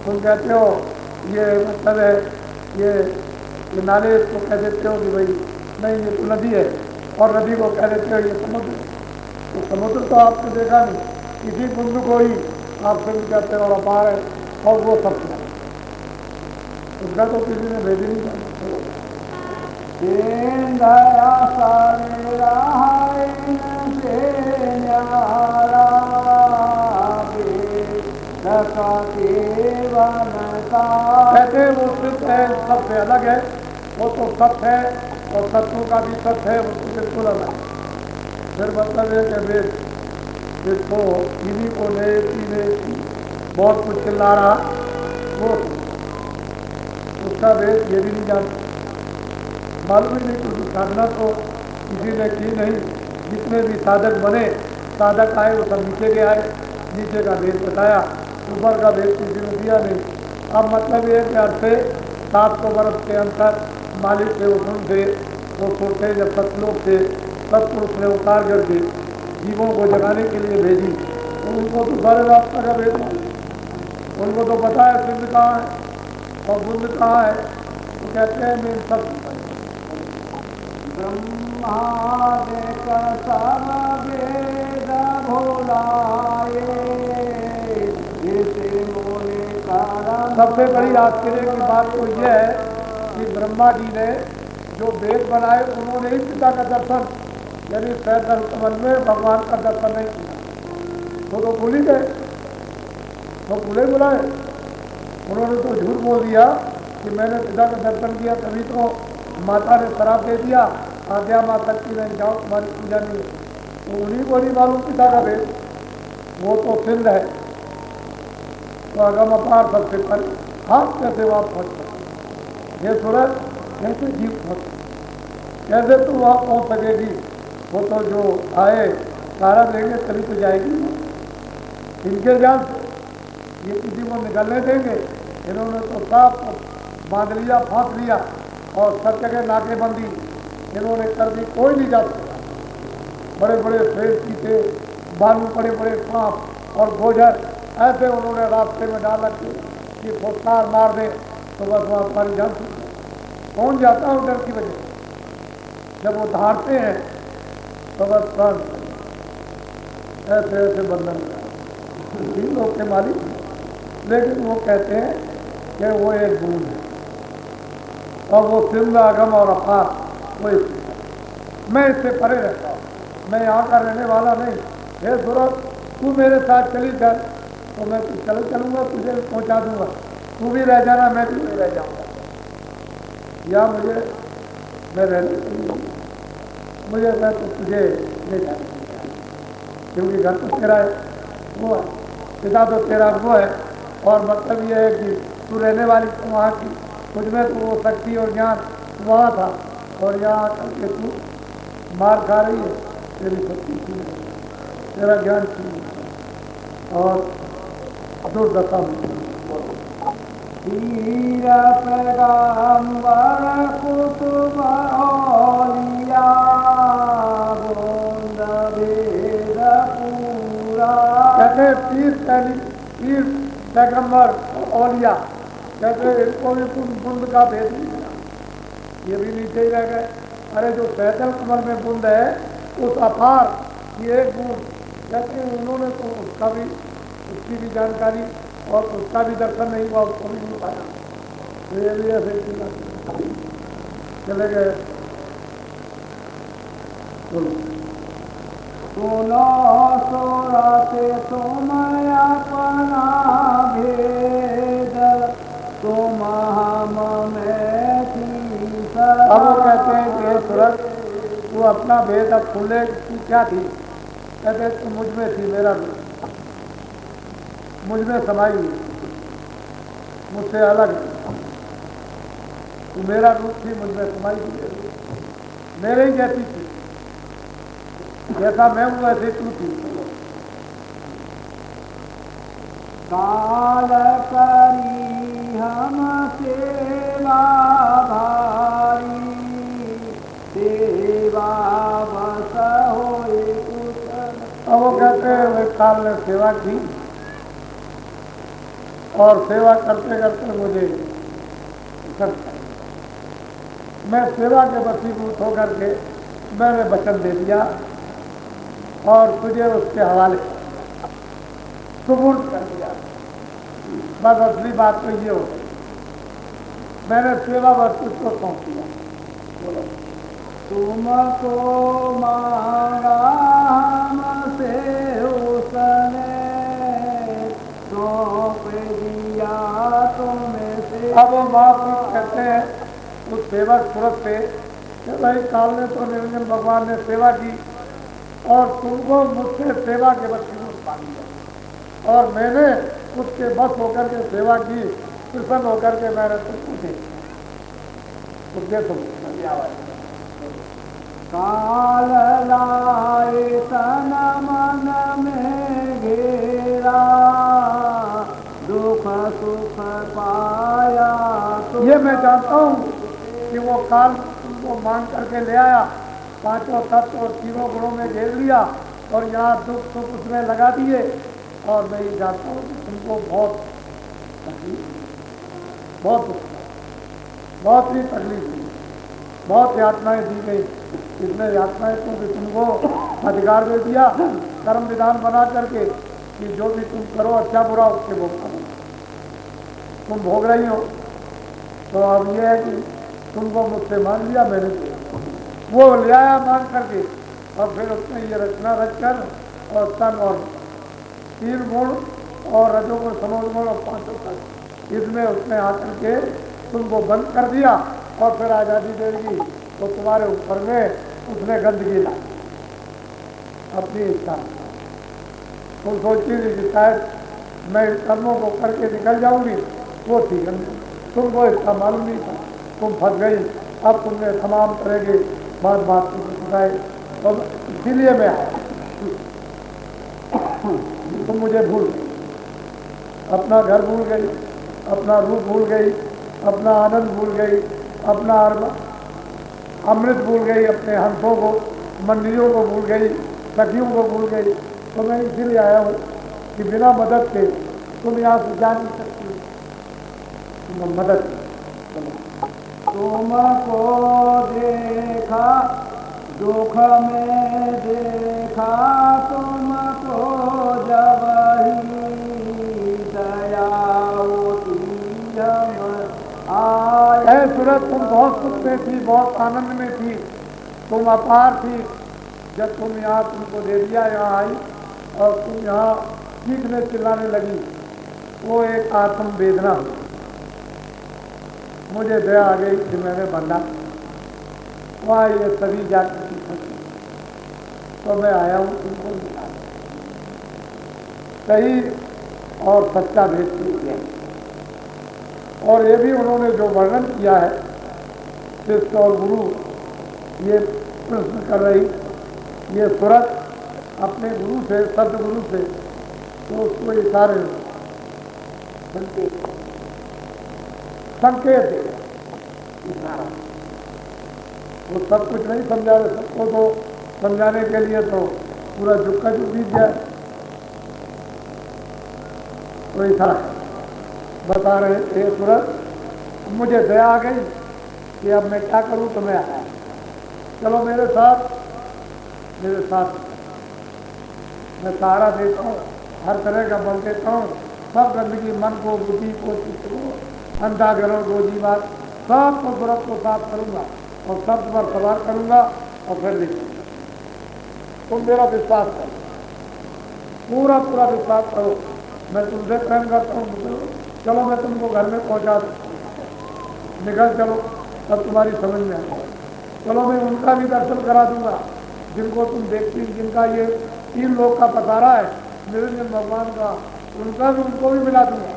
A: तुम कहते हो ये मतलब है, ये नाले को कह देते हो कि भाई नहीं ये तो नदी है, और नदी को कह देते हो ये समुद्र, तो समुद्र तो आपने देखा नहीं, इसी बूंद को ही आप सिंध कहते हो और अपार है, और वो सब उसका तो किसी ने भेज नहीं जाना।
B: दया सारे राइन से न्यारा,
A: कहते वो सिद्ध है, सबसे अलग है, वो तो सत्य है, और सत्यों का भी सत्य है, वो तो बिल्कुल अलग है। फिर मतलब है कि वेद जिसको इन्हीं को ने बहुत कुछ चिल्ला रहा, वो उसका वेद ये भी नहीं जानता, मालूम ही नहीं, क्योंकि साधना तो किसी ने की नहीं, जितने भी साधक बने, साधक आए वो सब नीचे के आए, नीचे का वेद बताया, ऊपर का वेद किसी ने दिया नहीं। अब मतलब ये कि अर्थे 700 वर्ष के अंतर मालिक से उठन से वो सोचते जब सतलोक से सतपुरुष ने उतार करके जीवों को जगाने के लिए भेजी, तो उनको तो सारे रास्ता का वेद, उनको तो पता है सिंध कहाँ है और बुंद कहाँ है, तो कहते हैं मैं सब
B: ब्रह्मादिक सब वेद भुलाए,
A: सबसे बड़ी आश्चर्य की बात तो यह है कि ब्रह्मा जी ने जो वेद बनाए उन्होंने ही पिता का दर्शन, यानी सैदर कमल में भगवान का दर्शन नहीं किया, वो तो भूल ही गए, वो भूले बुलाए, उन्होंने तो झूठ बोल दिया कि मैंने पिता का दर्शन किया, तभी तो माता ने शराब दे दिया, आज्ञा माँ शक्ति नहीं जाओ तुम्हारी पूजा नहीं, तो उन्हीं को नहीं मालूम पिता का वेद, वो तो सिंध है, तो अगम अपार सबसे पर आप कैसे वहाँ पहुँच सकते, ये सूरज कैसे जीव पहुँच, कैसे तो वहाँ पहुँच सकेगी, वो तो जो आए सारा देंगे तभी तो जाएगी, इनके जान से ये किसी को निकलने देंगे, इन्होंने तो साफ बांध लिया, फांस लिया, और सब जगह नाकेबंदी इन्होंने कर दी, कोई नहीं जा सकता, बड़े बड़े शेर चीते, बालू बड़े बड़े सांप और गोजर ऐसे उन्होंने रास्ते में डाल रखे कि फुटकार मार दे तो बस वहाँ हमारी जान छूट, कौन जाता है डर की वजह से, जब वो धारते हैं तो बस प्राण ऐसे ऐसे बंधन तीन लोग के मालिक, लेकिन वो कहते हैं कि वो एक बूंद है और वो सिंध आगम और अपार, वो मैं इससे परे रहता हूँ, मैं यहाँ का रहने वाला नहीं, हे सूरज तू मेरे साथ चली चल, तो मैं चलूँगा, तुझे पहुँचा दूँगा, तू भी रह जाना, मैं भी रह जाऊँगा, या मुझे मैं रहने के लिए मुझे मैं तो तुझे ले जाना, क्योंकि घर तो तेरा है, वो है पिता तो तेरा वो है, और मतलब ये है कि तू रहने वाली तो वहाँ की,
B: मुझमें तो वो शक्ति और ज्ञान वहाँ था, और यहाँ आकर के तू मार खा रही है, तेरी शक्ति छीन रही है, तेरा ज्ञान छीन रही है, और दुर्दशा में
C: हीर पैगंबर कुतुब औलिया गोंद भेद पूरा।
B: कहते पीर पैगंबर औलिया, कहते इनको भी बुंद का भेद नहीं मिला, ये भी नीचे ही रह गए। अरे जो पैदल कमल में बुंद है उस अपार ये एक बूंद, कहते हैं उन्होंने तो उसका भी, उसकी भी जानकारी और उसका भी दर्शन नहीं हुआ, उसको भी नहीं पाया, तो ये भी ऐसे चले गए।
C: सुनो सुरते तुमय अपना भेद तुम हम में थी।
B: अब वो कहते हैं कि सूरत वो अपना भेद अब खुले की क्या थी, कहते तो मुझ में थी, मेरा रूप मुझ में समाई हुई, मुझसे अलग तो मेरा रूप थी, मुझ में समाई हुई, मेरे ही जैसी थी, जैसा मैं हूँ वैसे तू थी।
C: काल करी हम सेवा भारी सेवा बस होए कुशल।
B: अब वो कहते हैं वे काल ने सेवा की और सेवा करते करते मुझे मैं सेवा के वशीभूत होकर के मैंने वचन दे दिया और तुझे उसके हवाले सुपुर्द कर दिया। बस असली बात तो ये हो गई, मैंने सेवा वस्तु को सौंप दिया। बोलो
C: तुमको मांगा हमसे उसने सौंप दिया तुम्हें से।
B: अब वो महापुरुष कहते हैं उस सेवक सूरत से कि भाई काल ने तो निरंजन भगवान ने सेवा की और तुमको मुझसे सेवा के बस पा लिया, और मैंने उसके बस होकर के सेवा की, प्रसन्न होकर के मैंने तुमको दे तुम
C: काल लाए तन मन में घेरा दुख सुख पाया। तो
B: ये मैं जानता हूँ कि वो काल तुमको मांग करके ले आया, पांचों तत्व और तीनों गुणों में घेर लिया और यहाँ दुख सुख उसमें लगा दिए, और मैं ये जानता हूँ कि तुमको बहुत तकलीफ, बहुत दुख, बहुत ही तकलीफ हुई, बहुत यातनाएं दी गई। इसमें यातनाएं क्योंकि तुमको अधिकार दे दिया कर्म विधान बना करके कि जो भी तुम करो अच्छा बुरा उसके भोग करो, तुम भोग रही हो। तो अब यह है कि तुमको मुझसे मांग लिया मैंने, वो ले आया मांग करके, और फिर उसने ये रचना रच कर और तन और 3 गुण और रजोगुण समोगुण और 5 तक इसमें उसने आकर के तुमको बंद कर दिया और फिर आज़ादी देगी तो तुम्हारे ऊपर में उसने गंदगी लाई अपनी इच्छा। तुम सोचती थी कि शायद मैं कर्मों को करके निकल जाऊंगी, वो थी गंदगी, तुमको इसका मालूम नहीं था, तुम फंस गई। अब तुमने तमाम तरह के बात को सिखाए, तो इसीलिए मैं आया, तुम मुझे भूल गई, अपना घर भूल गई, अपना रूप भूल गई, अपना आनंद भूल गई, अपना अमृत भूल गई, अपने हंसों को मंडियों को भूल गई, सखियों को भूल गई। तो मैं इसीलिए आया हूँ कि बिना मदद के तुम यहाँ से जा नहीं सकती, तुम मदद
C: तुमको देखा दुख में देखा तुमको जब ही दया होती
B: है सूरत, तुम बहुत सुख में थी, बहुत आनंद में थी, तुम अपार थी। जब तुम यहाँ तुमको दे दिया, यहाँ आई और तुम यहाँ चीखने चिल्लाने लगी, वो एक आत्म वेदना हुई। मुझे दया आ गई कि मैंने बंदा वहाँ ये सभी जाकर की फंसी, तो मैं आया हूँ तुमको मिला सही और सच्चा भेद के लिए। और ये भी उन्होंने जो वर्णन किया है शिष्य और गुरु, ये प्रश्न कर रही, ये सूरत अपने गुरु से, सदगुरु से, तो उसको इशारे संकेत देगा, इशारा। वो सब कुछ नहीं समझा रहे, सबको तो समझाने के लिए तो पूरा जुग का जुग बीत जाए, तो इशारा बता रहे थे सूरत। मुझे दया आ गई कि अब मैं क्या करूं, तो मैं आया, चलो मेरे साथ मैं सहारा देता हूँ, हर तरह का बल देता हूँ, सब गंदगी मन को, बुद्धि को, चित्त को, अंधाग्रह को, जीवात सबको सूरत को साफ करूंगा और शब्द पर सवार करूंगा और फिर लिखूंगा। तुम मेरा विश्वास करो, पूरा पूरा विश्वास करो, मैं तुमसे प्रेम करता हूँ, चलो मैं तुमको घर में पहुँचा दूँ, निकल चलो, तब तुम्हारी समझ में आएगा। चलो मैं उनका भी दर्शन करा दूंगा जिनको तुम देखती, जिनका ये 3 लोक का पसारा है निरंजन भगवान का, उनका भी, उनको भी मिला दूंगा।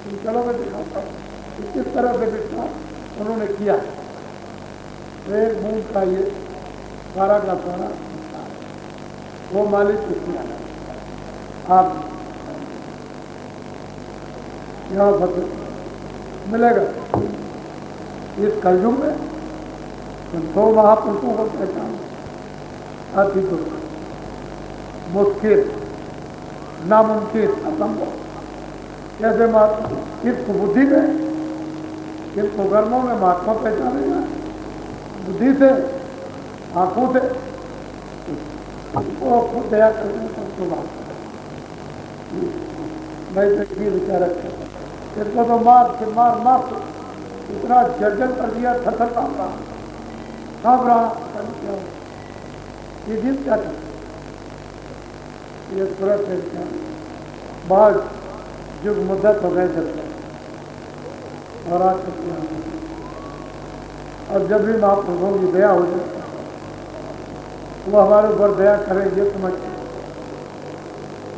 B: तुम चलो मैं दिखाता हूँ किस तरह से विश्वास उन्होंने किया। एक बूंद का ये सारा का सारा वो मालिक किया आप यहाँ फंसे मिलेगा इस कलयुग में। तो महापुरुषों को पहचान अति दुर्लभ, मुश्किल, नामुमकिन, असंभव। कैसे किसको बुद्धि में, किसको कर्मों में महात्मा पहचानेगा, बुद्धि से, आंखों से, वो खुद दया करने सबको बात नहीं देखिए विचारक इसको तो मार इतना जर्जर कर दिया, थर कांप रहा ये जीत क्या था। ये सूरत है बहुत जुग मुद्दत हो गए जब और आज और जब भी महापुरुषों की दया हो जाती वो हमारे ऊपर दया करेंगे समझ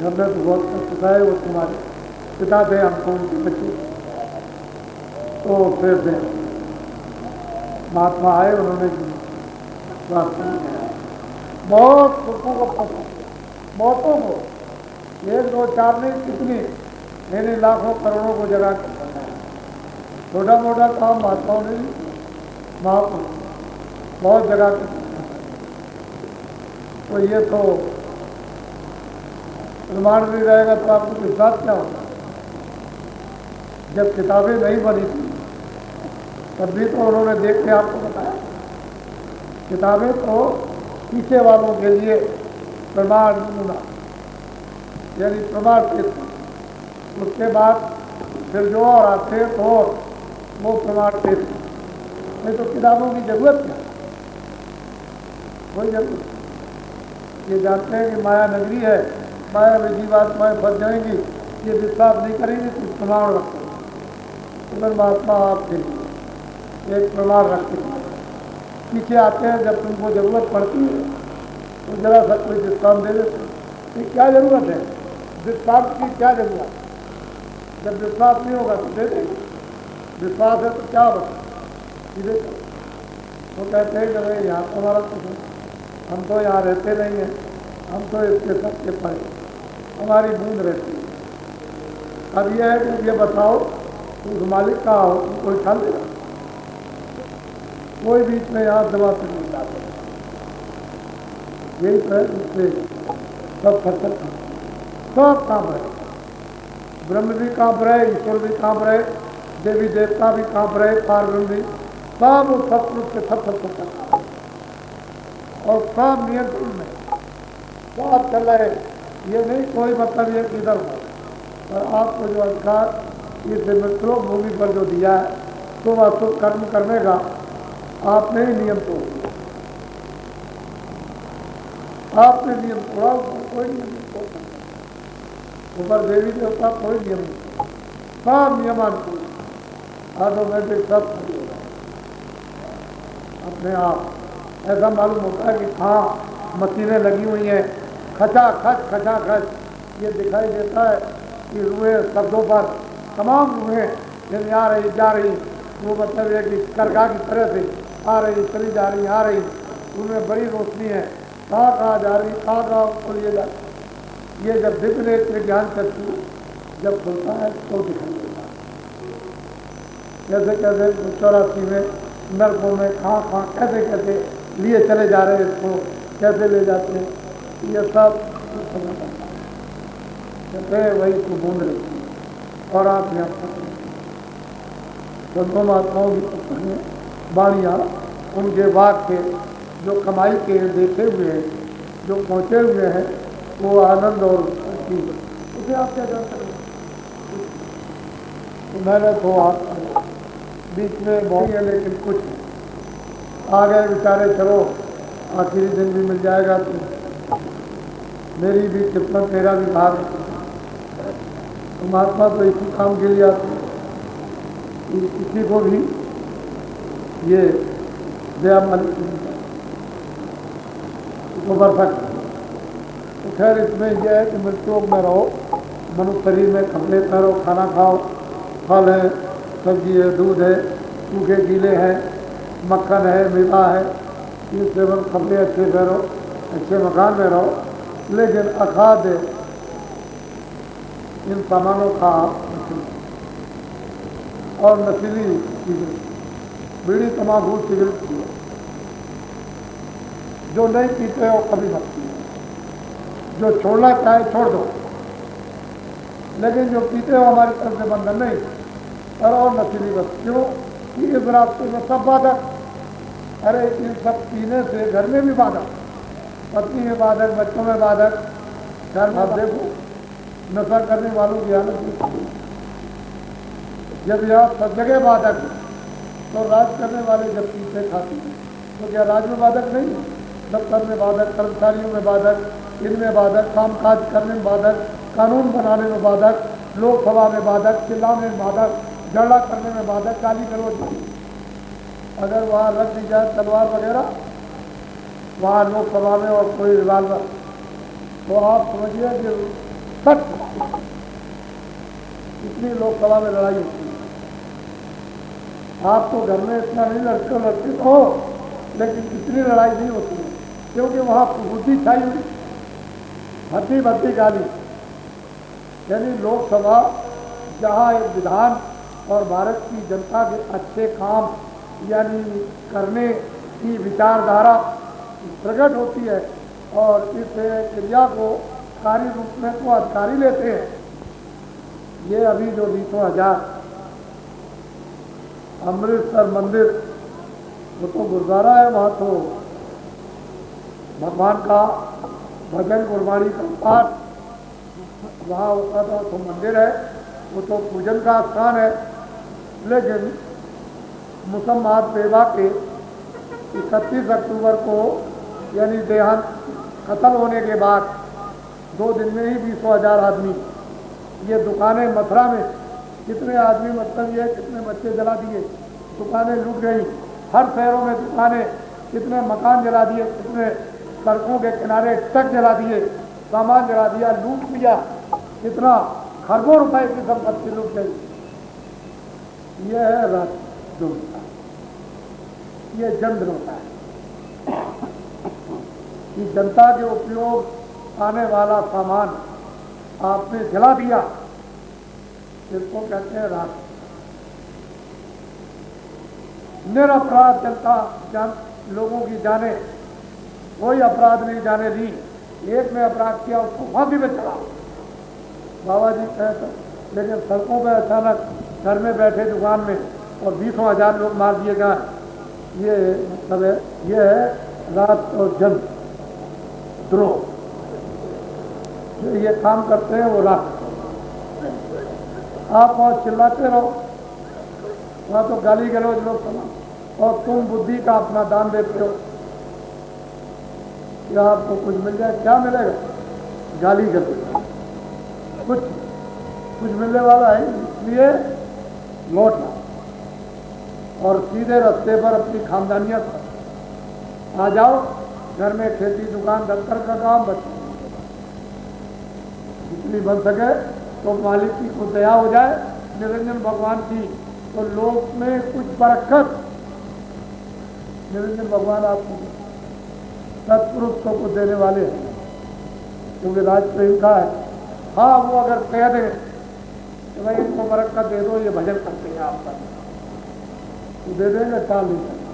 B: हमने तो बहुत कष्ट है, वो तुम्हारे पिता थे, हमको उनके बच्चे, तो फिर दे महात्मा आए, उन्होंने बहुत सुखों को पता, बहुतों को, 1 2 4 नहीं, कितनी मैंने लाखों करोड़ों को जगा कर छोटा मोटा काम महात्माओं ने महापुरुष बहुत जगह कर। तो ये तो प्रमाण भी रहेगा तो आपको विश्वास क्या होगा। जब किताबें नहीं बनी थी तब भी तो उन्होंने देख के आपको बताया, किताबें तो पीछे वालों के लिए प्रमाण नमूना यानी प्रमाण पेश, उसके बाद फिर जो और आते हैं तो वो प्रमाण पेश, नहीं तो किताबों की जरूरत क्या, कोई जरूरत। ये जानते हैं कि माया नगरी है, माया में जीवात्माएं फंस जाएंगी, ये विश्वास नहीं करेंगे तो प्रमाण रखते हैं। महात्मा आपके लिए एक प्रमाण रखते हैं, पीछे आते हैं जब तुमको जरूरत पड़ती है तो जरा सा कोई डिस्काउंट दे देते। ये क्या जरूरत है डिस्काउंट की, क्या जरूरत, जब विश्वास नहीं होगा तो दे देंगे, विश्वास है तो क्या बता सीधे। वो कहते हैं कि भाई यहाँ तो हमारा कुछ है, हम तो यहाँ रहते नहीं हैं, हम तो इसके सबके परे, हमारी बूंद रहती है। अब यह है कि ये बताओ उस मालिक का हो तो कोई ख्याल देगा, कोई बीच में यहाँ दबा से नहीं जाते। यही तो है उससे सब फसल सब कांप रहे, ब्रह्म भी कांप रहे, ईश्वर भी कांप रहे, देवी देवता भी कांप रहे, पार्वती भी, सब उस सतपुरुष के सब और सब नियंत्रण में सब चल रहे। ये नहीं कोई मतलब ये किधर हो, पर आपको जो अधिकार इस मित्रों भूमि पर जो दिया है तो अशुभ कर्म करने का आपने ही नियम तोड़, आपने नियम तोड़ा, कोई नियम नहीं तोड़ सकता। ऊपर देवी देवता कोई नियम नहीं, सब नियमानुकूल ऑटोमेटिक सब सही हो रहा है अपने आप। ऐसा मालूम होता है कि हाँ मशीनें लगी हुई हैं, खचा खच ये दिखाई देता है कि रुए शब्दों पर तमाम रुए यानी आ रही जा रही, वो मतलब है कि करगा की तरह से आ रही, चली जा रही, आ रही, उनमें बड़ी रोशनी है, कहाँ जा रही, कहाँ उसको लिए जा रही। ये जब दिव्य नेत्र ज्ञान चक्षु जब खुलता है तो दिखाई देता है। कैसे कैसे 84 में नरकों में कहाँ कैसे कैसे लिए चले जा रहे हैं, इसको कैसे ले जाते हैं, ये सब समझ आता है। कहते हैं वही तो बूंद रहती है। और आप यहाँ संतों महात्माओं की पुस्तकें वाणियाँ, उनके वाक्य जो कमाई के देखे हुए हैं, जो पहुँचे हुए हैं, वो आनंद और उसे आप क्या जान सकते। तो मैंने तो आप बीच में बहुत है, लेकिन कुछ आ गए बेचारे, चलो आखिरी दिन भी मिल जाएगा तो मेरी भी किस्मत, मेरा भी भाग। तो महात्मा तो इसी काम के लिए आते हैं, किसी को भी ये दया मालिक तो बढ़ सकता। तो खैर इसमें यह है कि मृत्योग में रहो, मनुष्य शरीर में कपड़े पहनो, खाना खाओ, फल है, सब्जी है, दूध है, सूखे गीले हैं, मक्खन है, मेवा है, ये सेवन, कपड़े अच्छे पहनो, अच्छे मकान में रहो, लेकिन अखाद्य इन सामानों का और नशीली चीज़ें, बीड़ी, तम्बाकू, सिगरेट पियो, जो नहीं पीते हो कभी मत पियो, जो छोड़ना चाहे छोड़ दो, लेकिन जो पीते हो हमारी तरफ से बंधन नहीं। और नशीली बस क्यों कि इस रास्ते में सब बाधक, अरे इन सब पीने से घर में भी बाधक, पत्नी में बाधक, बच्चों में बाधक, घर में आप देखो नशा करने वालों की हालत। जब यह सब जगह बाधक है तो राज करने वाले जब पीते खाते हैं तो क्या राज में बाधक नहीं है? दफ्तर में बाधक, कर्मचारियों में बाधक, इनमें बाधक, काम काज करने में बाधक, कानून बनाने में बाधक, लोकसभा में बाधक, चिल्लाने में बाधक, झगड़ा करने में बाधक, गाली गलौज। अगर वहाँ रख दी जाए तलवार वगैरह वहाँ लोकसभा में और कोई रिवाल्वर, तो आप समझिए कि सच इतनी लोकसभा में लड़ाई होती है। आप तो घर में इतना नहीं लड़ते हो, लेकिन इतनी लड़ाई नहीं होती है, क्योंकि वहाँ बुद्धि छाई हुई, भर्ती भर्ती गाली। यानी लोकसभा जहाँ एक विधान और भारत की जनता के अच्छे काम यानी करने की विचारधारा प्रकट होती है, और इस क्रिया को कार्य रूप में तो अधिकारी लेते हैं। ये अभी जो 20,000 अमृतसर मंदिर, वो तो गुरुद्वारा है, वहाँ तो भगवान का भजन गुरबाणी का पाठ वहाँ होता था, तो मंदिर है, वो तो पूजन का स्थान है। लेकिन मुसम्मात बेवा के 31 अक्टूबर को यानी देहांत कत्ल होने के बाद 2 दिन में ही 20,000 आदमी, ये दुकानें मथुरा में कितने आदमी, मतलब ये कितने बच्चे जला दिए, दुकानें लूट गई, हर शहरों में दुकानें, कितने मकान जला दिए, कितने सड़कों के किनारे ट्रक जला दिए, सामान जला दिया, लूट लिया, कितना खरबों रुपए की संपत्ति लूट गई। यह है राजद्रोह, ये जनद्रोह है कि जनता के उपयोग आने वाला सामान आपने जला दिया, इसको कहते हैं राज। निरपराध जनता लोगों की जाने, कोई अपराध नहीं जाने दी, एक ने अपराध किया उसको फांसी पे चढ़ा, बाबा जी कहते। लेकिन सड़कों पर अचानक घर में बैठे दुकान में और 20,000 लोग मार दिए गए, ये मतलब है, ये है राज और जन द्रोह। जो ये काम करते हैं वो राज। आप वहाँ चिल्लाते रहो, वहाँ तो गाली गलौज लोग सुना, और तुम बुद्धि का अपना दान देते हो कि आपको कुछ मिल जाए। क्या मिलेगा? गाली गलौज, कुछ मिलने वाला है। इसलिए लौटना और सीधे रास्ते पर अपनी खानदानियत आ जाओ। घर में खेती, दुकान, दफ्तर का काम, बच्चे जितनी बन सके तो मालिक की को दया हो जाए, निरंजन भगवान की तो लोक में कुछ बरकत निरंजन भगवान आपको सत्पुरुष को कुछ देने वाले हैं, क्योंकि राज प्रेम का है। हाँ, वो अगर कह दे कि भाई इनको बरकत दे दो, ये भजन करते हैं आपका, तो दे देंगे, टाल नहीं सकते।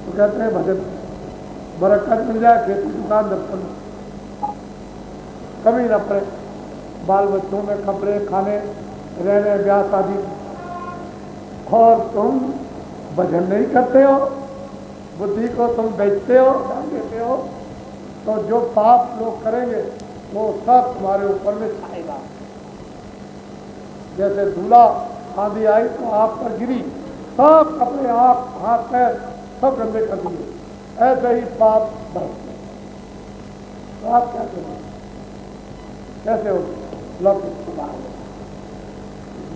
B: तो कहते हैं भजन बरकत मिल जाए, खेती दुकान दर्शन कमी न पड़े, बाल बच्चों में कपड़े, खाने, रहने, ब्याह शादी, और तुम भजन नहीं करते हो, बुद्धि को तुम बेचते हो, दान देते हो, तो जो पाप लोग करेंगे वो सब तुम्हारे ऊपर में छाएगा। जैसे धूला आंधी आई तो आप पर गिरी, सब कपड़े, आप हाथ पैर सब गंदे कर दिए, ऐसे ही पाप बरसते। तो आप क्या करेंगे, कैसे हो लौकिक सुधार?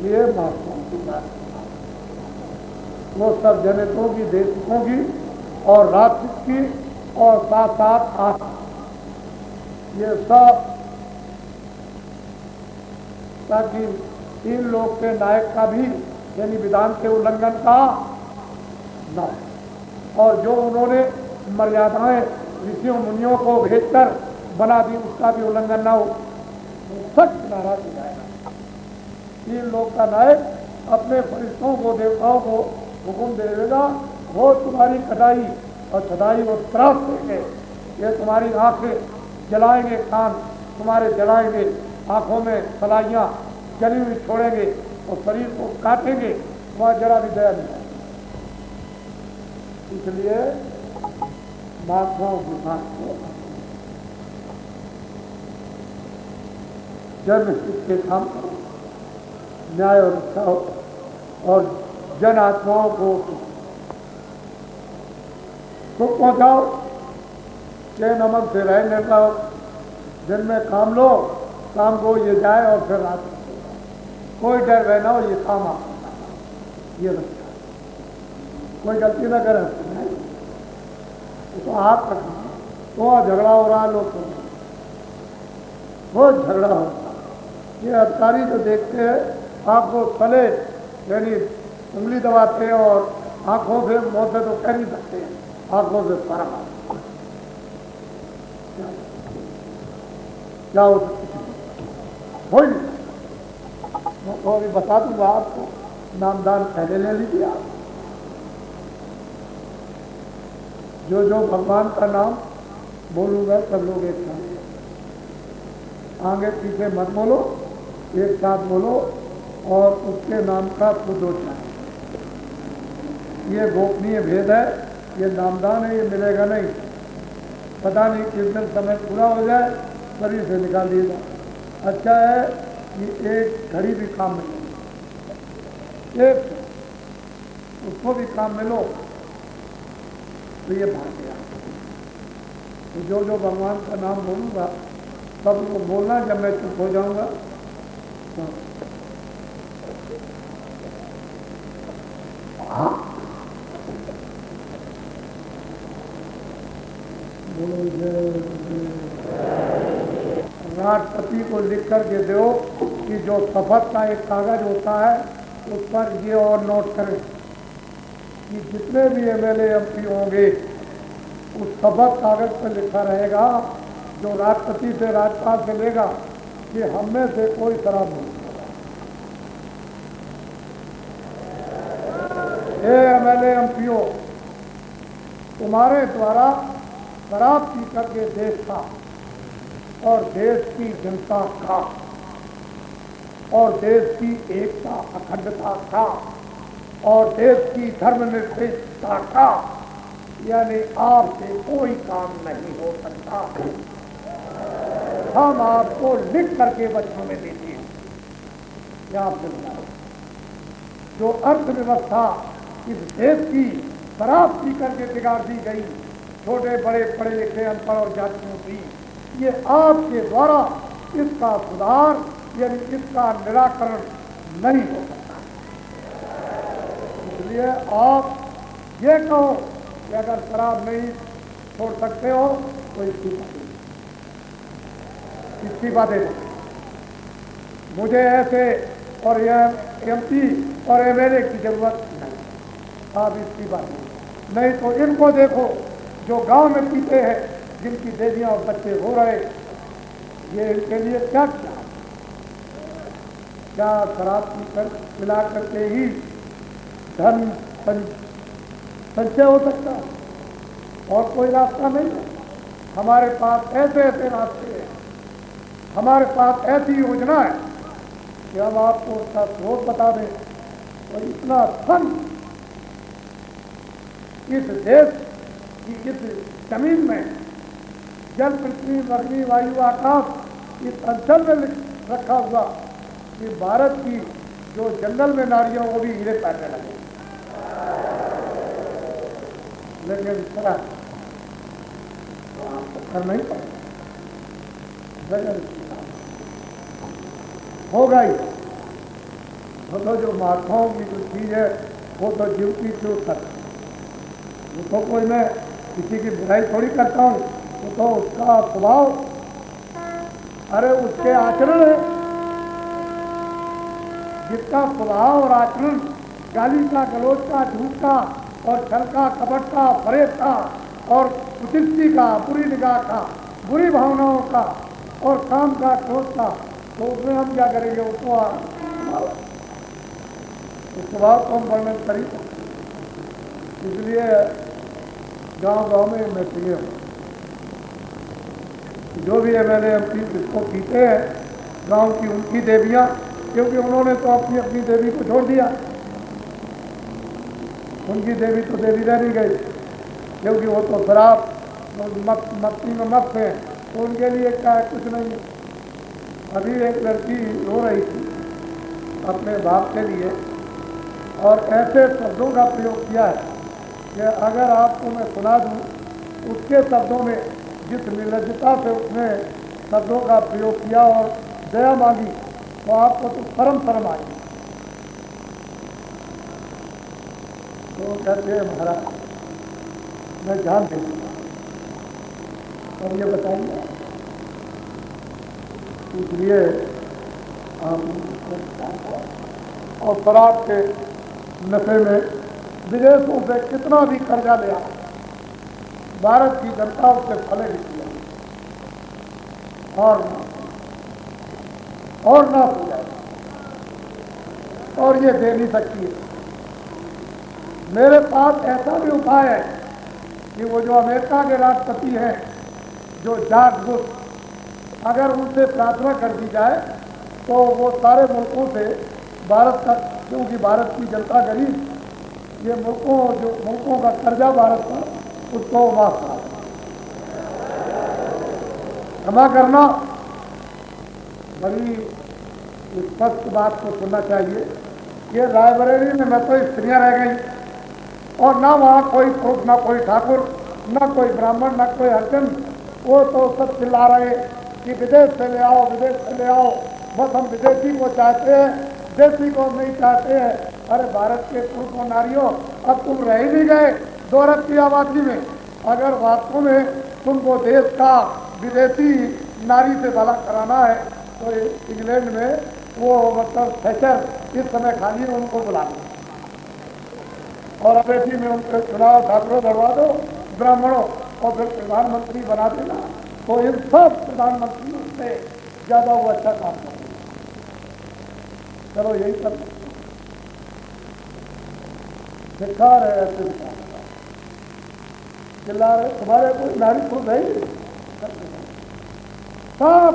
B: ये महात्मा की बात, वो सब जनितों की, देशिकों की और राक्षस की और साथ साथ आस, ये सब ताकि तीन लोग के नायक का भी यानी विधान के उल्लंघन का न, और जो उन्होंने मर्यादाएं ऋषियों मुनियों को भेजकर बना दी उसका भी उल्लंघन ना हो, सख्त नाराज हो जाएगा। तीन लोग का नायक अपने फरिश्तों को, देवताओं को हुक्म दे देगा, वो तुम्हारी कटाई और छटाई वो त्रास देंगे, ये तुम्हारी आंखें जलाएंगे, कान तुम्हारे जलाएंगे, आंखों में सलाइयाँ जली हुई छोड़ेंगे और शरीर को काटेंगे, वहाँ जरा भी दया नहीं। इसलिए महात्माओं की बात को जन्म के काम करो, न्याय और रक्षा हो, और जन आत्माओं को सुख पहुंचाओ, के नमक से रह न पाओ, दिन में काम लो, शाम को ये जाए और फिर रात कोई डर रहना हो, ये काम आपका, ये रक्षा, कोई गलती ना करे तो आप रखना। तो झगड़ा हो रहा है लोग, बहुत झगड़ा हो रहा है। ये अधिकारी जो देखते हैं आपको तले यानी उंगली दबाते हैं और आंखों से, मुंह से तो कर ही सकते हैं, आंखों से फर्क क्या हो सकता हो नहीं। मैं तो अभी बता दूंगा आपको, नामदान पहले ले लीजिए आप। जो जो भगवान का नाम बोलूंगा सब लोग एक साथ, आगे पीछे मत बोलो, एक साथ बोलो और उसके नाम का पुदोच्चारण। ये गोपनीय भेद है, ये नामदान है, ये मिलेगा नहीं। पता नहीं किस दिन समय पूरा हो जाए शरीर से निकाल दिएगा। अच्छा है कि एक घड़ी भी काम में लो, एक उसको भी काम में लो तो ये भाग गया। तो जो जो भगवान का नाम बोलूँगा सब को बोलना, जब मैं चुप हो जाऊँगा तो राष्ट्रपति को लिख कर के दो कि जो शपथ का एक कागज होता है उस पर ये और नोट करें कि जितने भी एमएलए एमपी होंगे उस शपथ कागज पर लिखा रहेगा, जो राष्ट्रपति से राज्यपाल से लेगा कि हम में से कोई शराब नहीं। एमएलए एमपीओ, तुम्हारे द्वारा शराब पी करके देश का और देश की जनता का और देश की एकता अखंडता का और देश की धर्मनिरपेक्षता का यानी आपसे कोई काम नहीं हो सकता। हम आपको लिख करके बच्चों में देते हैं। आप जो अर्थव्यवस्था इस देश की शराब पी करके बिगाड़ दी गई, छोटे बड़े पढ़े लिखे अनपढ़ और जातियों की, ये आपके द्वारा इसका सुधार यानी इसका निराकरण नहीं हो सकता। इसलिए आप ये कहो कि अगर शराब नहीं छोड़ सकते हो तो इस्तीफा दे दो। मुझे ऐसे और यह MP और MLA की जरूरत नहीं। आप इसकी बात नहीं तो इनको देखो जो गांव में पीते हैं, जिनकी देवियां और बच्चे हो रहे, ये इनके लिए क्या किया? क्या शराब पीकर मिला करके ही धन संचय हो सकता है? और कोई रास्ता नहीं है। हमारे पास ऐसे ऐसे रास्ते हैं, हमारे पास ऐसी योजना है कि हम आपको उसका स्रोत बता दें। और इतना धन इस देश की इस जमीन में, जल, पृथ्वी, अग्नि, वायु, आकाश, इस अंचल में रखा हुआ कि भारत की जो जंगल में नारियों को भी हीरे पैसे लगे। लेकिन तरह तो आपको करना ही पड़ेगा, होगा ही। तो जो महात्माओं की जो चीज़ है वो तो जीवती जो तक, वो तो कोई मैं किसी की बुराई थोड़ी करता हूँ, वो तो उसका स्वभाव, अरे उसके आचरण है। जिसका स्वभाव और आचरण गाली का, गलोच का, झूठ का और छल का, कपट का, फरेब का और कुचिष्टि का, बुरी निगाह का, बुरी भावनाओं का और काम का, क्रोध का, तो उसमें हम क्या करेंगे? उसको उस स्वभाव को हम वर्णन कर ही सकते। इसलिए गांव में मैं चाहिए जो भी MLA MP जिसको पीते हैं गांव की, उनकी देवियां, क्योंकि उन्होंने तो अपनी अपनी देवी को छोड़ दिया। उनकी देवी तो देवी रह नहीं गई, क्योंकि वो तो शराब मस्ती में मस्त है, तो उनके लिए क्या है? कुछ नहीं है। अभी एक लड़की रो रही थी अपने बाप के लिए, और ऐसे शब्दों का प्रयोग किया है कि अगर आपको मैं सुना दूँ उसके शब्दों में, जिस निर्लज्जता से उसने शब्दों का प्रयोग किया और दया मांगी, तो आपको तो शर्म आई। तो कहते हैं महाराज मैं जान दे दूँगा। और ये बताइए, इसलिए और शराब के नशे में विदेशों से कितना भी कर्जा लिया, भारत की जनता उससे फले भी किया और ना हो जाए, और ये दे नहीं सकती है। मेरे पास ऐसा भी उपाय है कि वो जो अमेरिका के राष्ट्रपति हैं, जो जॉर्ज बुश, अगर उनसे प्रार्थना कर दी जाए तो वो सारे मुल्कों से भारत का, क्योंकि भारत की जनता गरीब, ये मुल्कों का कर्जा भारत का, उसको माफ करा, क्षमा करना। बड़ी स्पष्ट बात को सुनना चाहिए। ये रायबरेली में न तो स्त्रियां रह गई, और ना वहाँ कोई पुरुष, ना कोई ठाकुर, ना कोई ब्राह्मण, ना कोई हरिजन। वो तो सब चिल्ला रहे कि विदेश से ले आओ, विदेश से ले आओ, बस हम विदेशी को चाहते हैं, देशी को नहीं चाहते हैं। अरे भारत के पुरुष और नारियों, अब तुम रह ही नहीं गए 2 अरब की आबादी में। अगर वास्तव में तुमको देश का विदेशी नारी से भला कराना है तो इंग्लैंड में वो मतलब थैचर इस समय खाली है, उनको बुला लो और अमेठी में उनके चुनाव ठाकुरों बढ़वा दो, ब्राह्मणों, और फिर प्रधानमंत्री बना देना। तो इन सब प्रधानमंत्रियों से ज़्यादा वो अच्छा काम करें। चलो यही सब दिखा रहे ऐसे चिल्ला रहे, तुम्हारे कोई नारी खुद है सब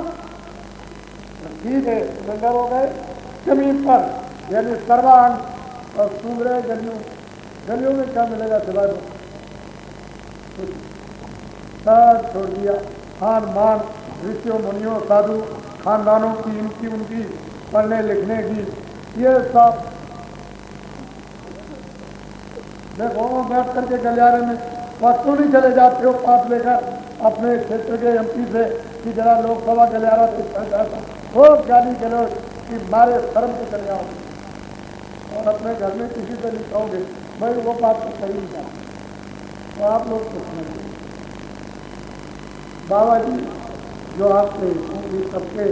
B: ठीक है, सिलेंडर हो गए जमीन पर, यानी सर्वांग और सूंघ गलियों में क्या मिलेगा सिवाय सब छोड़ दिया। खान मान, ऋषियों मुनियों साधु खानदानों की, इनकी उनकी पढ़ने लिखने की, ये सब देखो बैठ करके गलियारे में वस्तु नहीं चले जाते हो पास लेकर अपने क्षेत्र के MP से कि जरा लोकसभा गलियारा से चल जाता हो, गाली गलौज कि मारे शर्म से चले जाओ, और अपने घर में किसी से नहीं कहोगे भाई वो बात तो सही नहीं है। तो आप लोग कुछ नहीं, बाबा जी जो आपसे सबके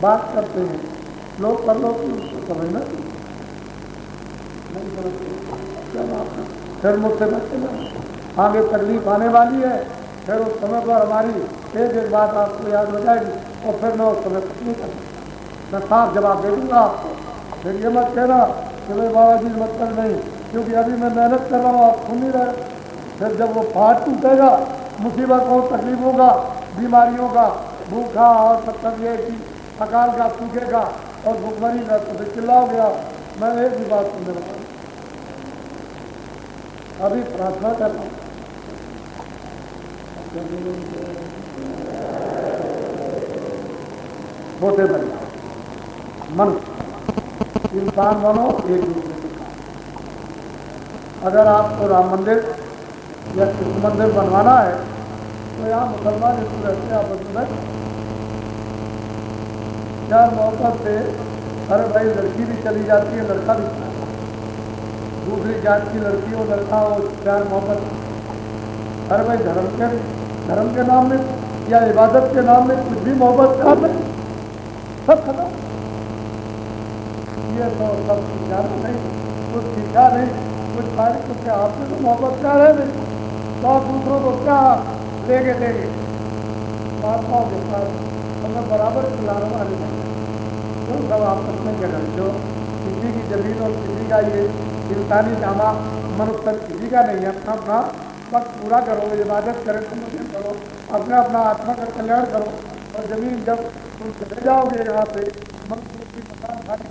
B: बात करते हैं लोग कर लो कि उसको समझना नहीं समझते। क्या बात है, फिर मुझसे बच्चे ना आगे तकलीफ आने वाली है, फिर उस समय पर हमारी एक एक बात आपको याद हो जाएगी और फिर मैं उस समय कुछ नहीं करूँगा, मैं साफ जवाब दे दूँगा आपको। फिर ये मत कहना कि भाई बाबा जी मतलब नहीं, क्योंकि अभी मैं मेहनत कर रहा हूँ, आप सुन नहीं रहे। फिर जब वो फाट टूटेगा, मुसीबत और तकलीफों का, बीमारियों का, भूखा और मतलब ये कि अकाल का सूखेगा और भूखमरी का तो फिर चिल्लाओगे आप। मैं एक भी बात सुनने लगा, अभी प्रार्थना कर रहा हूँ। छोटे बड़े मन इंसान बनो, एक दूसरे के साथ। अगर आपको राम मंदिर या कृष्ण मंदिर बनवाना है तो यहाँ मुसलमान हिंदू रहते हैं आपस में प्यार मोहब्बत से। अरे भाई लड़की भी चली जाती है, लड़का भी, दूसरी जात की लड़की हो लड़का हो, प्यार मोहब्बत। अरे भाई धर्म के नाम में या इबादत के नाम में कुछ भी मोहब्त कर ले, सब खत्म। ये तो सब जाना नहीं, कुछ सीखा नहीं, कुछ खाने कुछ आपसे तो मोहब्त क्या है नहीं, तो आप दूसरों को क्या लेके देंगे महात्माओं के पास। तो मैं बराबर खिलाने वाले नहीं, क्यों सब आपस में झगड़ जो किसी की जमीन और किसी का ये इंसानी जामा मनुष्य किसी का नहीं है। अपना अपना वक्त पूरा करो, इबादत करें, समर्पण करो, अपना अपना आत्मा का कल्याण करो। और जमीन जब तुम चले जाओगे यहाँ से मनुष्य की मकान खाने,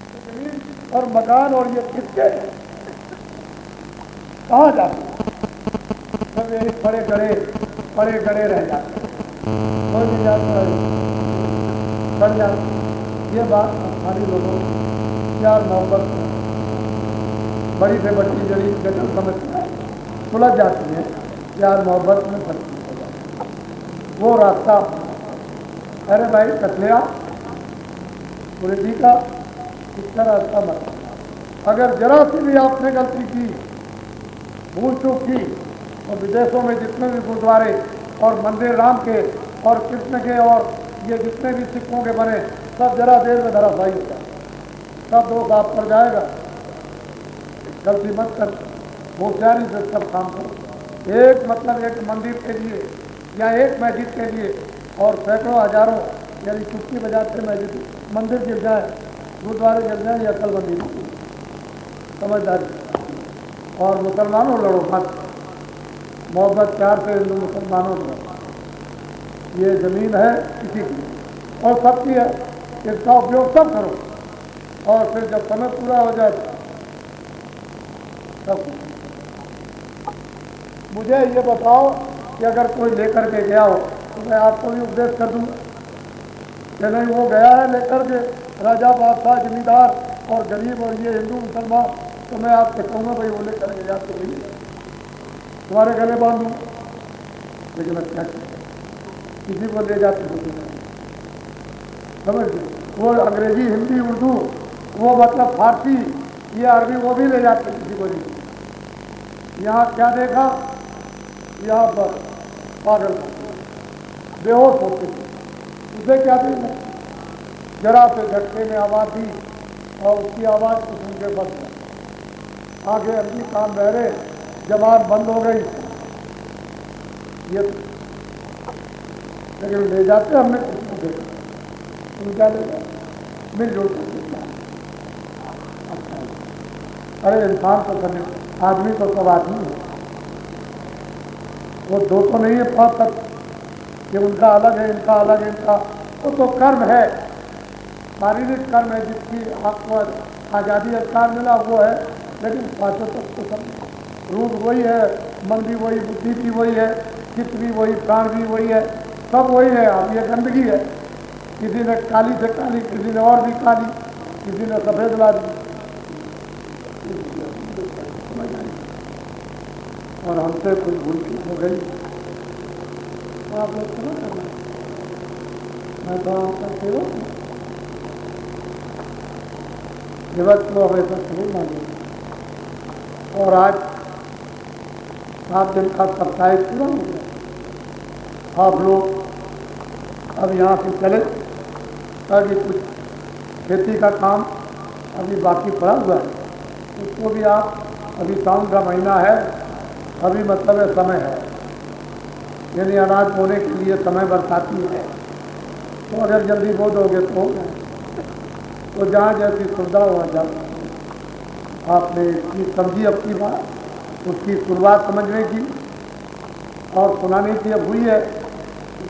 B: तो जमीन और मकान और ये किसके कहाँ जाते सब यही पड़े गड़े रह जाते कोई नहीं जाता है, बढ़ जाते। ये बात हमारी लोगों प्यार मोहब्बत बड़ी से बड़ी जड़ी गजल समझता है, सुलझ जाती है, प्यार मोहब्बत में फंसती हो जाती वो रास्ता। अरे भाई कतलिया पूरे जी का इसका रास्ता मत। अगर जरा सी भी आपने गलती की, भूल चूक की, और विदेशों में जितने भी गुरुद्वारे और मंदिर राम के और कृष्ण के और ये जितने भी सिखों के बने, सब जरा देर में धराशायी होता है, सब दोष आप पर जाएगा। गलती मत कर, होशियारी से सब काम करो। एक मतलब एक मंदिर के लिए या एक मस्जिद के लिए और सैकड़ों हजारों यानी चुटकी बजाते मस्जिद मंदिर गिर जाए, गुरुद्वारे गिर जाए, या अकलबंदी नहीं, समझदारी। और मुसलमानों लड़ो मत, मोहब्बत प्यार से हिंदू मुसलमानों लड़ो। ये ज़मीन है किसी की और सबकी है, इसका उपयोग सब करो। और फिर जब समय पूरा हो जाए तब मुझे ये बताओ कि अगर कोई लेकर के गया हो तो मैं आपको भी उपदेश कर दूँगा कि नहीं, वो गया है लेकर के राजा बादशाह जमींदार और गरीब और ये हिंदू मुसलमान, तो मैं आपसे कहूँगा भाई वो लेकर के जाते हुए तुम्हारे गले बांधूँ। लेकिन मैं क्या किसी को ले जाते होते समझ गए, वो अंग्रेजी हिंदी उर्दू वो मतलब फारसी ये अरबी वो भी ले जाते किसी को नहीं। यहाँ क्या देखा, यहाँ पर पागल बेहोश होते थे, उसे क्या देखा, जरा से झटके में आवाज़ दी और उसकी आवाज़ को सुन के बच गए। आगे अपनी काम रह रहे, जबान बंद हो गई। ये लेकिन ले जाते हमने कुछ नहीं देखा, तुम क्या ले जाए मिलजुल कर। अरे इंसान तो करने, आदमी तो सब आदमी है, वो दो तो नहीं है पाँच तक कि उनका अलग है इनका अलग है, इनका वो तो कर्म है, शारीरिक कर्म है जिसकी आपको आज़ादी अधिकार मिला वो है। लेकिन पाँचों तक तो सब रूप वही है, मन भी वही, बुद्धि भी वही है, चित्त भी वही, प्राण भी वही है, सब वही है। अब ये गंदगी है, किसी ने काली से काली, किसी ने और भी काली, किसी ने सफ़ेद ला दी और हमसे कोई भूल हो गई तो आप लोग क्यों करना, मैं तो आपका सेवक हूँ। सेवक को हमेशा शुरू मांगे। और आज 7 दिन का सप्ताह पूरा हो गया, आप लोग अब यहाँ से चले ताकि कुछ खेती का काम अभी बाकी पड़ा हुआ है, उसको भी आप, अभी सावन का महीना है, अभी मतलब है समय है, यानी अनाज बोने के लिए समय बरसाती है, तो अगर जल्दी बो दोगे तो हो जाए। तो जहाँ जैसी सुविधा हुआ जब आपने इसकी समझी अपनी बात, उसकी शुरुआत समझने की और सुनाने की अब हुई है।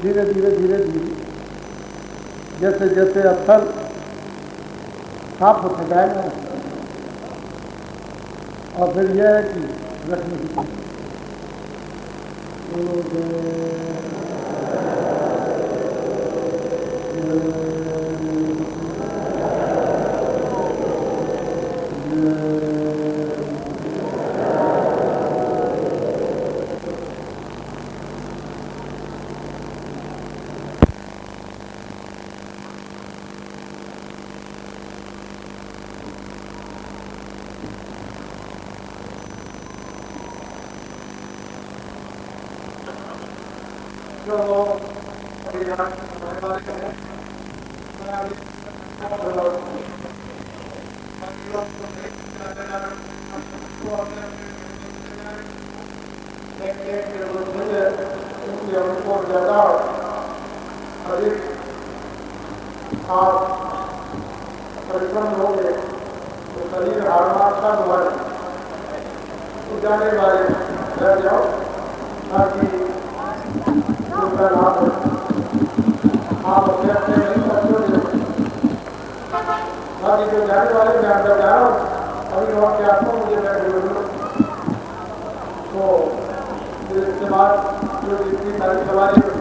B: धीरे धीरे धीरे धीरे जैसे जैसे अक्षर साफ होता जाएगा और फिर यह है कि रखने की
A: परिश्रम होंगे तो शरीर हारना अच्छा हुआ तो जाने वाले रह जाओ ताकि दूसरा लाभ हो। आप अपने अपने नहीं समझो, बाकी जो जाने वाले मैं अंदर जा रहा हूँ अभी वहाँ के आपको मुझे मैं तो इसके बाद जो जितनी सारी सवारी